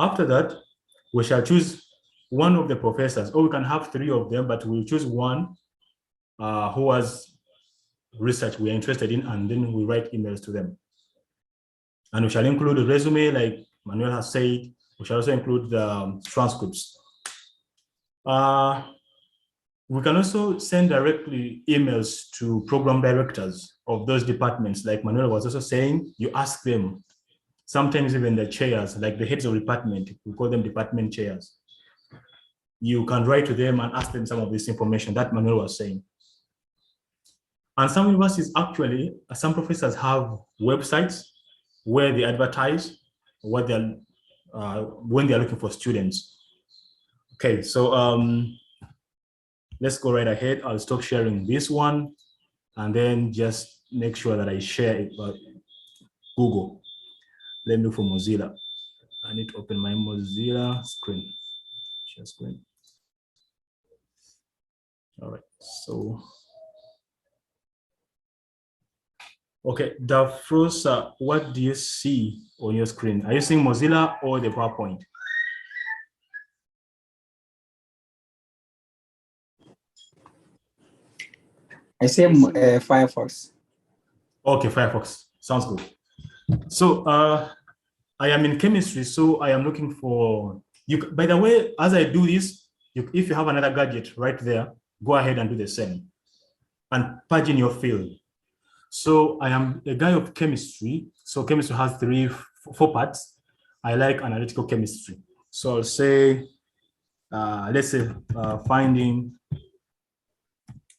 Speaker 2: After that, we shall choose one of the professors, or we can have 3 of them, but we'll choose one who has research we're interested in, and then we write emails to them. And we shall include a resume, like Manuel has said. We shall also include the transcripts. We can also send directly emails to program directors of those departments. Like Manuel was also saying, you ask them, sometimes even the chairs, like the heads of department, we call them department chairs. You can write to them and ask them some of this information that Manuel was saying. And some universities actually, some professors have websites where they advertise what they're when they're looking for students. Okay, so let's go right ahead. I'll stop sharing this one and then just make sure that I share it by Google. Let me look for Mozilla. I need to open my Mozilla screen. Share screen. All right, so. Okay, Dafrosa, what do you see on your screen? Are you seeing Mozilla or the PowerPoint?
Speaker 5: I see Firefox.
Speaker 2: Okay, Firefox, sounds good. So I am in chemistry, so I am looking for, by the way, as I do this, if you have another gadget right there, go ahead and do the same and pagine your field. So I am a guy of chemistry. So chemistry has 4 parts. I like analytical chemistry. So I'll say, let's say finding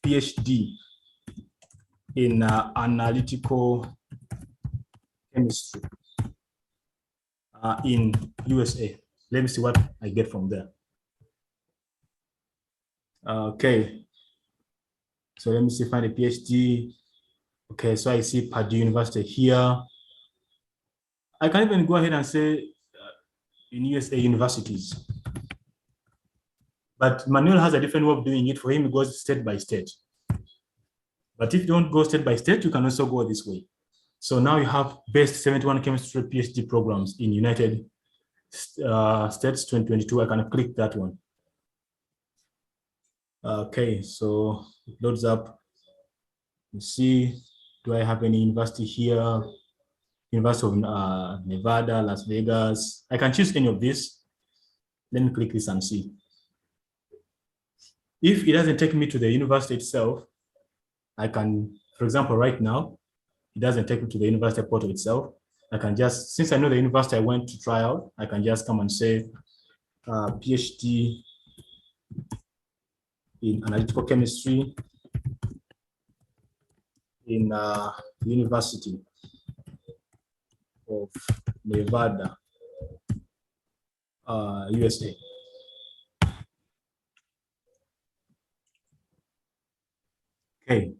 Speaker 2: PhD in analytical chemistry in USA. Let me see what I get from there. Okay. So let me see, find a PhD. Okay, so I see Purdue University here. I can even go ahead and say in USA universities. But Manuel has a different way of doing it. For him, it goes state by state. But if you don't go state by state, you can also go this way. So now you have best 71 chemistry PhD programs in United States 2022. I can click that one. Okay, so it loads up. You see, do I have any university here? University of Nevada, Las Vegas. I can choose any of this. Let me click this and see. If it doesn't take me to the university itself, I can, for example, right now, it doesn't take me to the university portal itself. I can just, since I know the university I went to try out, I can just come and say PhD in analytical chemistry in University of Nevada, USA. Okay,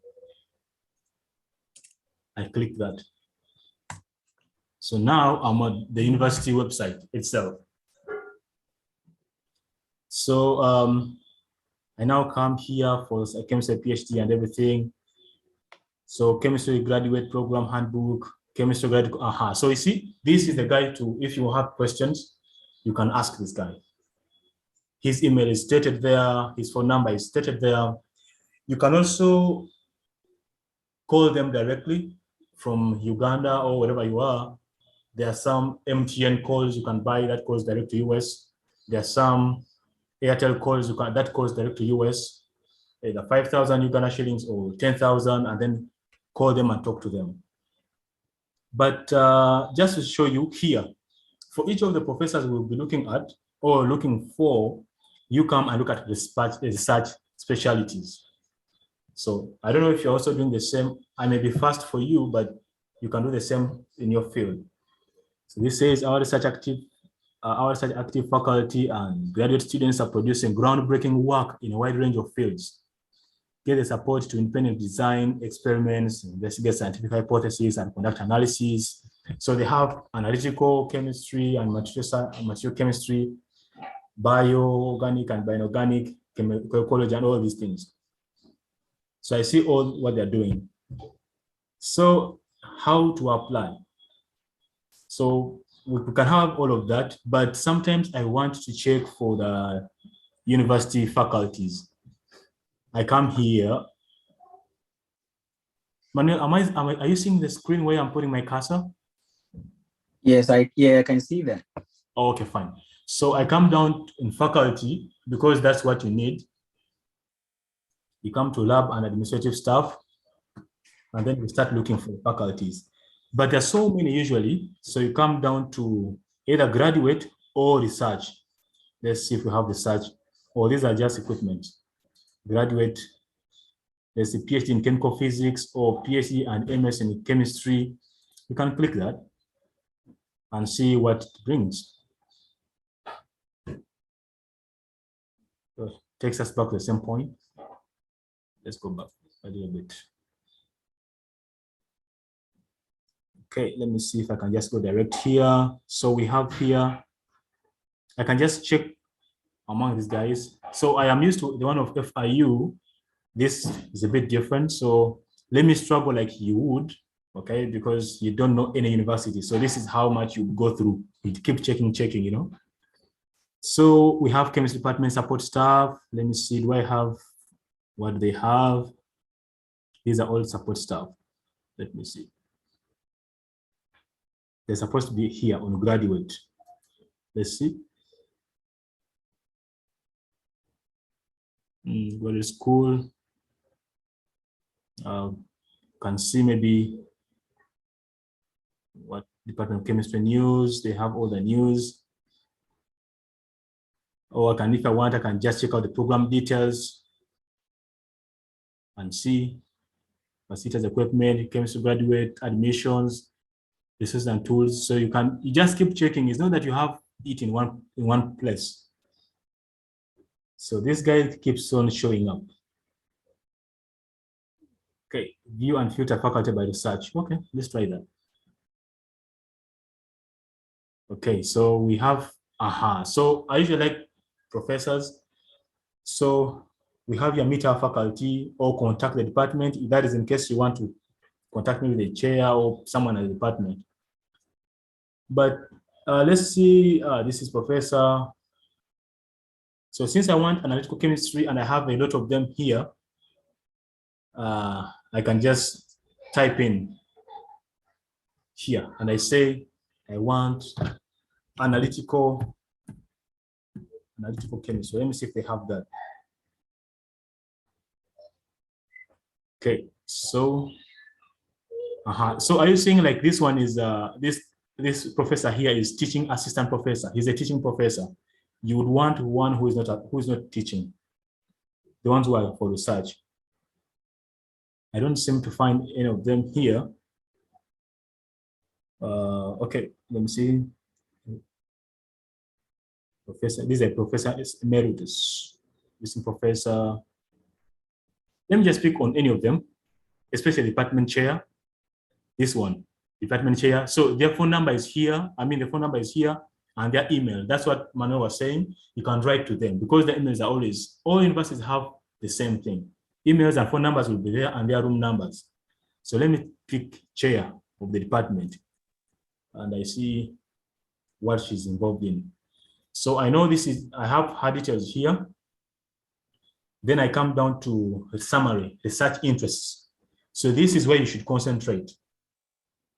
Speaker 2: I click that. So now I'm on the university website itself. So I now come here for a chemistry PhD and everything. So chemistry graduate program handbook, chemistry graduate, So you see, this is the guy to, if you have questions, you can ask this guy. His email is stated there, his phone number is stated there. You can also call them directly from Uganda or wherever you are. There are some MTN calls you can buy that goes direct to US. There are some Airtel calls that calls direct to US, either 5,000 Uganda shillings or 10,000, and then call them and talk to them. But just to show you here, for each of the professors we'll be looking at or looking for, you come and look at research specialties. So I don't know if you're also doing the same. I may be fast for you, but you can do the same in your field. So this says our research active faculty and graduate students are producing groundbreaking work in a wide range of fields. Get the support to independent design experiments, investigate scientific hypotheses, and conduct analysis. So they have analytical chemistry and material chemistry, bio-organic and bioorganic, chemical ecology, and all these things. So I see all what they're doing. So how to apply? So we can have all of that, but sometimes I want to check for the university faculties. I come here. Manuel, are you seeing the screen where I'm putting my cursor?
Speaker 5: Yes, I can see that.
Speaker 2: Oh, okay, fine. So I come down in faculty because that's what you need. You come to lab and administrative staff, and then we start looking for faculties. But there's so many usually, so you come down to either graduate or research. Let's see if we have research, or these are just equipment. Graduate, there's a PhD in chemical physics or PhD and MS in chemistry. You can click that and see what it brings. So it takes us back to the same point. Let's go back a little bit. Okay, let me see if I can just go direct here. So we have here, I can just check among these guys. So I am used to the one of FIU. This is a bit different. So let me struggle like you would, okay, because you don't know any university. So this is how much you go through. You keep checking, you know. So we have chemistry department support staff. Let me see, do I have what they have? These are all support staff. Let me see. They're supposed to be here on graduate. Let's see. Go to school. Can see maybe what Department of Chemistry news. They have all the news. Or if I want, I can just check out the program details and see facilities, equipment, chemistry graduate, admissions, resources and tools. So you just keep checking. It's not that you have it in one place. So this guy keeps on showing up. Okay, view and filter faculty by research. Okay, let's try that. Okay, so we have, so I usually like professors. So we have your meet our faculty or contact the department. That is in case you want to contact me with the chair or someone at the department. But let's see, this is professor. So since I want analytical chemistry and I have a lot of them here, I can just type in here and I say, I want analytical chemistry. Let me see if they have that. Okay, so, so are you saying like this one is, this professor here is teaching assistant professor. He's a teaching professor. You would want one who is not teaching. The ones who are for research. I don't seem to find any of them here. Okay, let me see. Professor, this is a professor emeritus. This is professor. Let me just pick on any of them, especially department chair. This one, department chair. So their phone number is here. The phone number is here and their email. That's what Manuel was saying. You can write to them because the emails are always, all universities have the same thing. Emails and phone numbers will be there and their room numbers. So let me pick chair of the department and I see what she's involved in. So I know I have her details here. Then I come down to a summary, research interests. So this is where you should concentrate.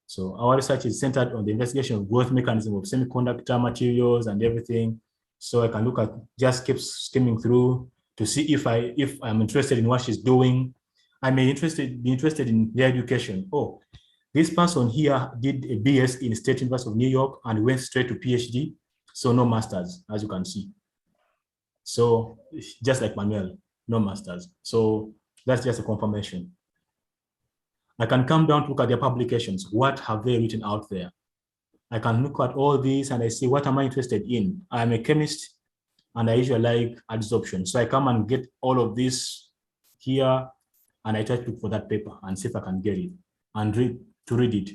Speaker 2: So our research is centered on the investigation of growth mechanism of semiconductor materials and everything. So I can look at, just keep skimming through to see if I'm interested in what she's doing. I may be interested in their education. Oh, this person here did a BS in State University of New York and went straight to PhD. So no masters, as you can see. So just like Manuel, no masters. So that's just a confirmation. I can come down to look at their publications. What have they written out there? I can look at all these and I see what am I interested in. I'm a chemist and I usually like adsorption. So I come and get all of this here and I try to look for that paper and see if I can get it and read it.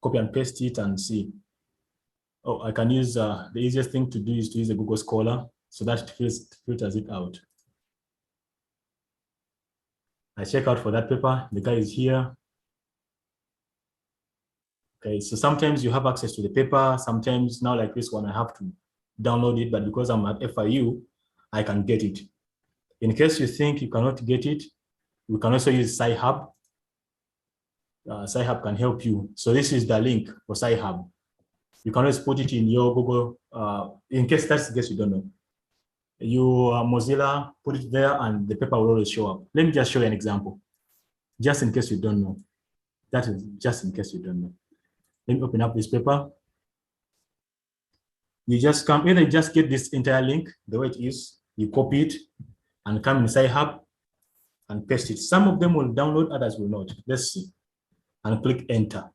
Speaker 2: Copy and paste it and see. Oh, I can use, the easiest thing to do is to use a Google Scholar. So that filters it out. I check out for that paper. The guy is here. Okay, so sometimes you have access to the paper. Sometimes now like this one, I have to download it, but because I'm at FIU, I can get it. In case you think you cannot get it, we can also use Sci-Hub. Sci-Hub can help you. So this is the link for Sci-Hub. You can always put it in your Google, in case that's the case you don't know. You Mozilla, put it there and the paper will always show up. Let me just show you an example, just in case you don't know. That is just in case you don't know. Let me open up this paper. You just come, either just get this entire link the way it is, you copy it and come inside Hub and paste it. Some of them will download, others will not. Let's see. And click enter.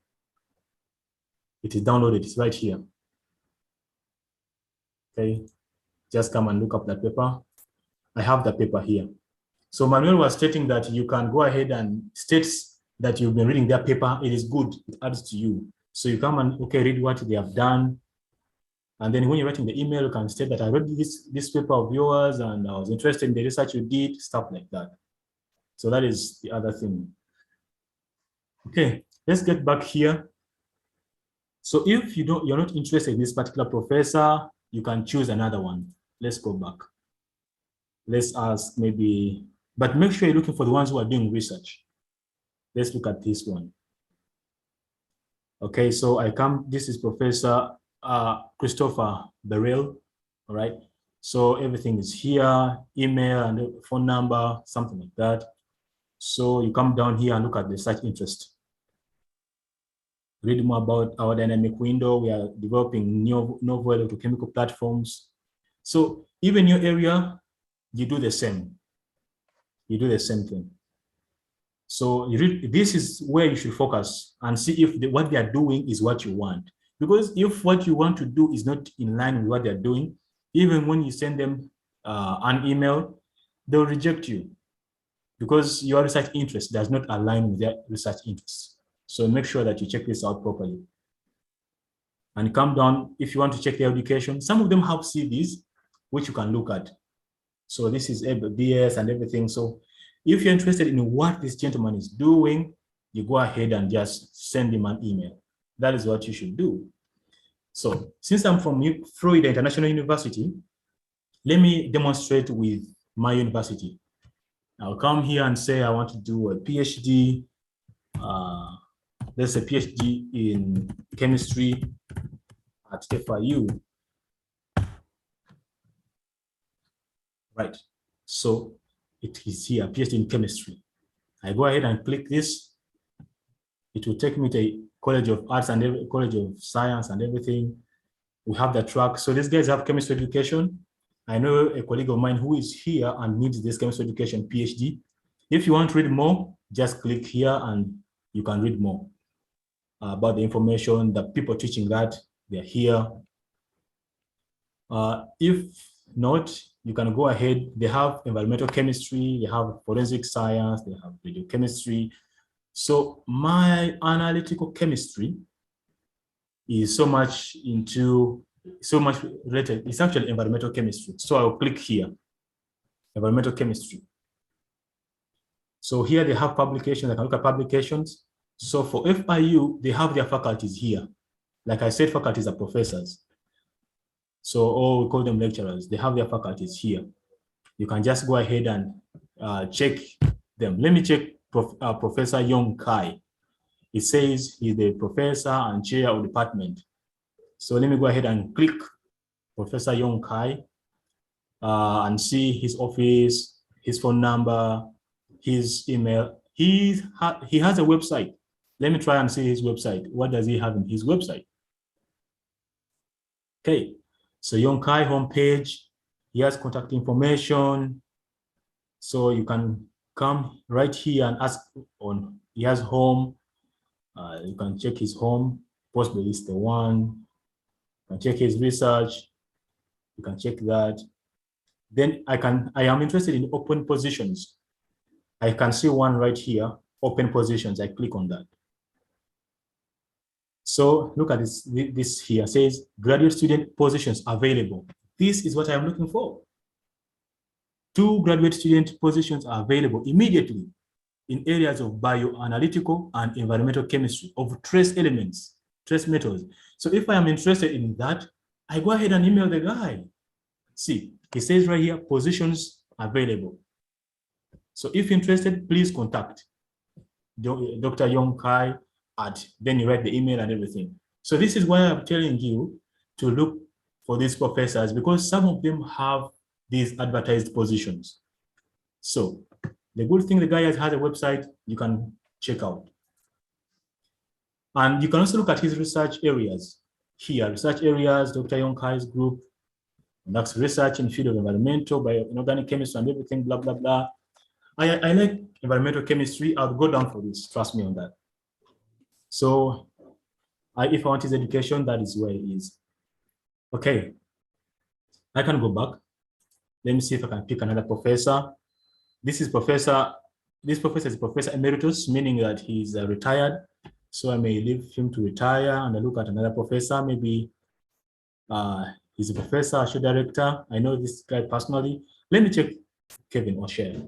Speaker 2: It is downloaded, it's right here. Okay, just come and look up that paper. I have the paper here. So Manuel was stating that you can go ahead and state that you've been reading their paper. It is good, it adds to you. So you come and, okay, read what they have done. And then when you're writing the email, you can state that I read this paper of yours and I was interested in the research you did, stuff like that. So that is the other thing. Okay, let's get back here. So if you're not interested in this particular professor, you can choose another one. Let's go back. Let's ask maybe, but make sure you're looking for the ones who are doing research. Let's look at this one. Okay, so this is Professor Christopher Beryl, all right? So everything is here, email and phone number, something like that. So you come down here and look at the search interest. Read more about our dynamic window. We are developing novel electrochemical platforms. So even your area, you do the same. You do the same thing. So this is where you should focus and see if what they are doing is what you want. Because if what you want to do is not in line with what they're doing, even when you send them an email, they'll reject you because your research interest does not align with their research interests. So make sure that you check this out properly. And come down, if you want to check their education, some of them have CVs, which you can look at. So this is BS and everything. So if you're interested in what this gentleman is doing, you go ahead and just send him an email. That is what you should do. So since I'm from Florida International University, let me demonstrate with my university. I'll come here and say I want to do a PhD. There's a PhD in chemistry at FIU. Right, so it is here, PhD in chemistry. I go ahead and click this. It will take me to a College of Arts and College of Science and everything. We have the track. So these guys have chemistry education. I know a colleague of mine who is here and needs this chemistry education PhD. If you want to read more, just click here and you can read more about the information, the people teaching that, they're here. If not, you can go ahead. They have environmental chemistry, they have forensic science, they have radiochemistry. So my analytical chemistry is so much related. It's actually environmental chemistry. So I'll click here, environmental chemistry. So here they have publications. I can look at publications. So for FIU, they have their faculties here. Like I said, faculties are professors. So, or we call them lecturers. They have their faculties here. You can just go ahead and check them. Let me check Professor Yong Kai. It says he's the professor and chair of department. So let me go ahead and click Professor Yong Kai, and see his office, his phone number, his email. He has a website. Let me try and see his website. What does he have in his website? Okay, so Yong Kai homepage, he has contact information. So you can come right here and ask on, he has home. You can check his home, possibly it's the one. You can check his research. You can check that. Then I am interested in open positions. I can see one right here, open positions. I click on that. So look at this here, says graduate student positions available. This is what I'm looking for. 2 graduate student positions are available immediately in areas of bioanalytical and environmental chemistry of trace elements, trace metals. So if I am interested in that, I go ahead and email the guy. See, he says right here, positions available. So if interested, please contact Dr. Yong Kai then you write the email and everything. So this is why I'm telling you to look for these professors, because some of them have these advertised positions. So the good thing, the guy has a website you can check out. And you can also look at his research areas. Here, research areas, Dr. Yong Kai's group, and that's research in field of environmental, bioinorganic chemistry and everything, blah, blah, blah. I like environmental chemistry. I'll go down for this, trust me on that. So if I want his education, that is where it is. Okay, I can go back. Let me see if I can pick another professor. This professor is Professor Emeritus, meaning that he's retired. So I may leave him to retire and I look at another professor. Maybe he's a professor, associate director. I know this guy personally. Let me check Kevin O'Shea.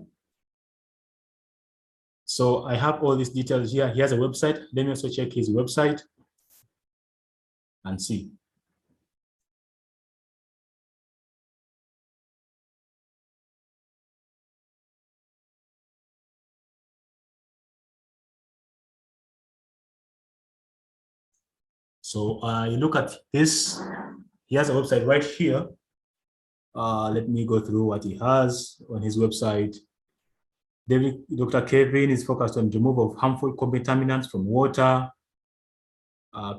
Speaker 2: So I have all these details here. He has a website. Let me also check his website and see. So you look at this. He has a website right here. Let me go through what he has on his website. Dr. Kevin is focused on removal of harmful contaminants from water.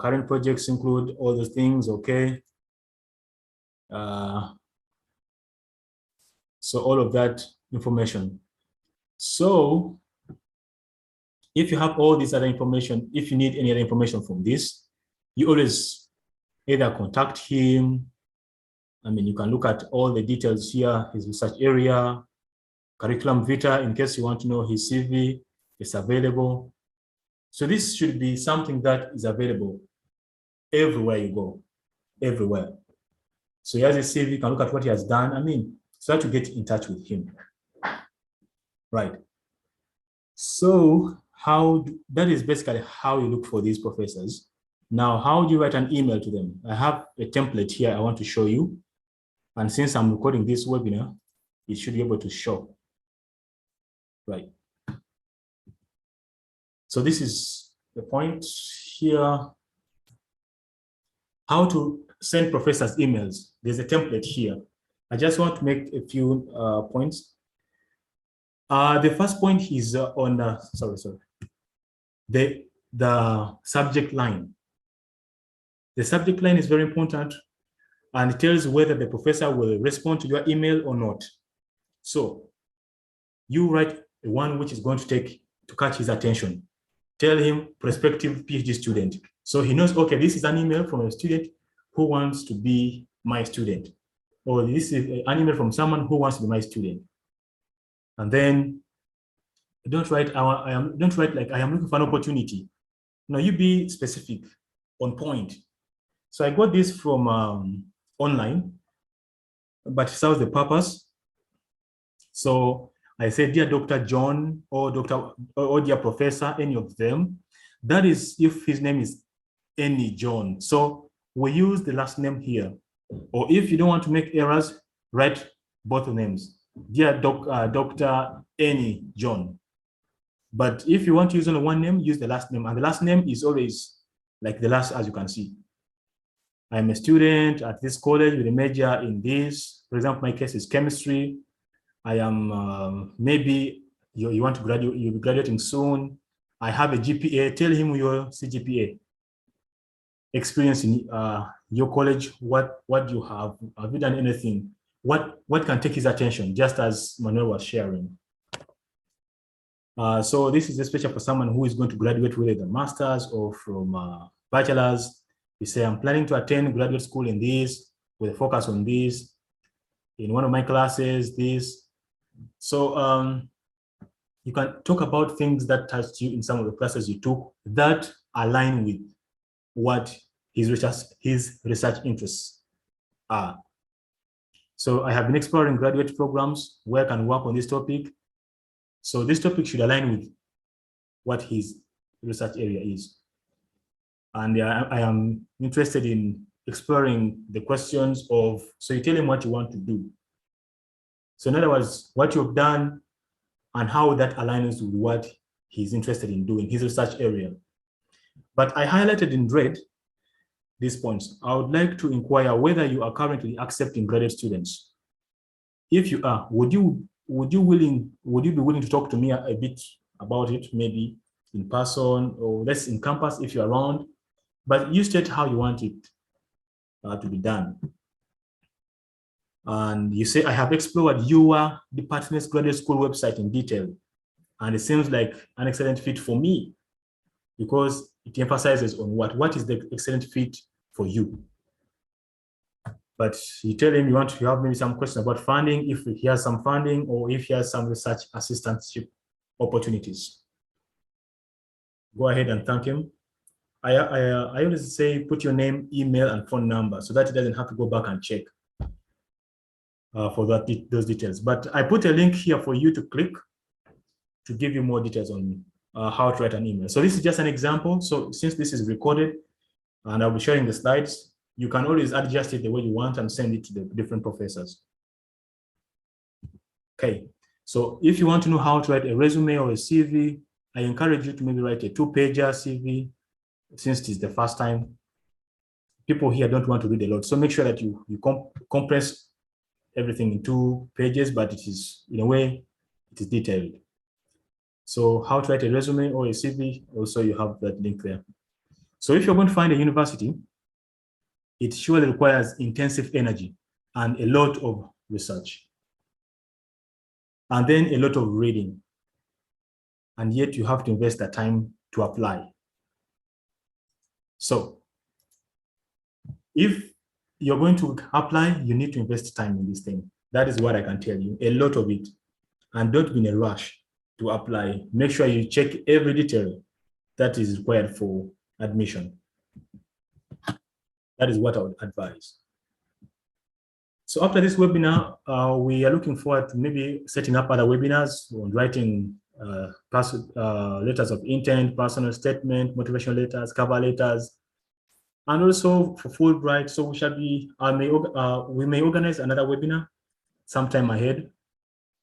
Speaker 2: Current projects include all those things, okay? So all of that information. So if you have all this other information, if you need any other information from this, you always either contact him. I mean, you can look at all the details here, his research area, curriculum vitae, in case you want to know his CV, is available. So this should be something that is available everywhere you go, everywhere. So he has a CV, you can look at what he has done. I mean, try to get in touch with him, right? So that is basically how you look for these professors. Now, how do you write an email to them? I have a template here I want to show you. And since I'm recording this webinar, it should be able to show. Right. So this is the point here. How to send professors emails. There's a template here. I just want to make a few points. The first point is on the subject line. The subject line is very important and it tells whether the professor will respond to your email or not. So you write the one which is going to catch his attention. Tell him prospective PhD student. So he knows, okay, this is an email from a student who wants to be my student. Or this is an email from someone who wants to be my student. And then don't write like I am looking for an opportunity. No, you be specific, on point. So I got this from online, but it serves the purpose. So I said, dear Dr. John or dear Professor, any of them. That is if his name is any John. So we use the last name here. Or if you don't want to make errors, write both names. Dear Dr. any John. But if you want to use only one name, use the last name. And the last name is always like the last, as you can see. I'm a student at this college with a major in this. For example, my case is chemistry. I am maybe you want to graduate, you'll be graduating soon. I have a GPA. Tell him your CGPA. Experience in your college. What you have you done anything? What can take his attention? Just as Manuel was sharing. So this is especially for someone who is going to graduate with a master's or from bachelor's. You say, I'm planning to attend graduate school in this with a focus on this. In one of my classes, this. So you can talk about things that touched you in some of the classes you took that align with what his research interests are. So I have been exploring graduate programs where I can work on this topic. So this topic should align with what his research area is. And I am interested in exploring the questions of, so you tell him what you want to do. So in other words, what you've done and how that aligns with what he's interested in doing, his research area. But I highlighted in red these points. I would like to inquire whether you are currently accepting graduate students. If you are, would you be willing to talk to me a bit about it, maybe in person or less in campus if you're around, but you state how you want it to be done. And you say, I have explored your department's graduate school website in detail, and it seems like an excellent fit for me because it emphasizes on what is the excellent fit for you. But you tell him you have maybe some question about funding, if he has some funding or if he has some research assistantship opportunities. Go ahead and thank him. I always say put your name, email, and phone number so that he doesn't have to go back and check for those details. But I put a link here for you to click to give you more details on how to write an email. So this is just an example. So since this is recorded and I'll be sharing the slides, you can always adjust it the way you want and send it to the different professors. Okay, so if you want to know how to write a resume or a CV, I encourage you to maybe write a 2-pager CV. Since it is the first time, people here don't want to read a lot. So make sure that you compress everything in 2 pages, but it is, in a way, it is detailed. So how to write a resume or a CV, also you have that link there. So if you're going to find a university, it surely requires intensive energy and a lot of research. And then a lot of reading. And yet you have to invest the time to apply. So if you're going to apply, you need to invest time in this thing. That is what I can tell you, a lot of it. And don't be in a rush to apply. Make sure you check every detail that is required for admission. That is what I would advise. So after this webinar, we are looking forward to maybe setting up other webinars on writing letters of intent, personal statement, motivational letters, cover letters, and also for Fulbright. So we shall be, we may organize another webinar sometime ahead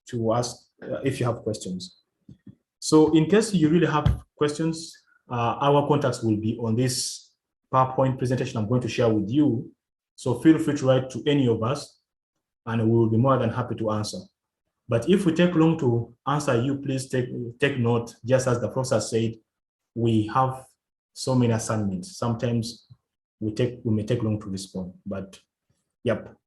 Speaker 2: to ask if you have questions. So in case you really have questions, our contacts will be on this PowerPoint presentation I'm going to share with you. So feel free to write to any of us and we will be more than happy to answer. But if we take long to answer you, please take note, just as the professor said, we have so many assignments. Sometimes we may take long to respond, but yep.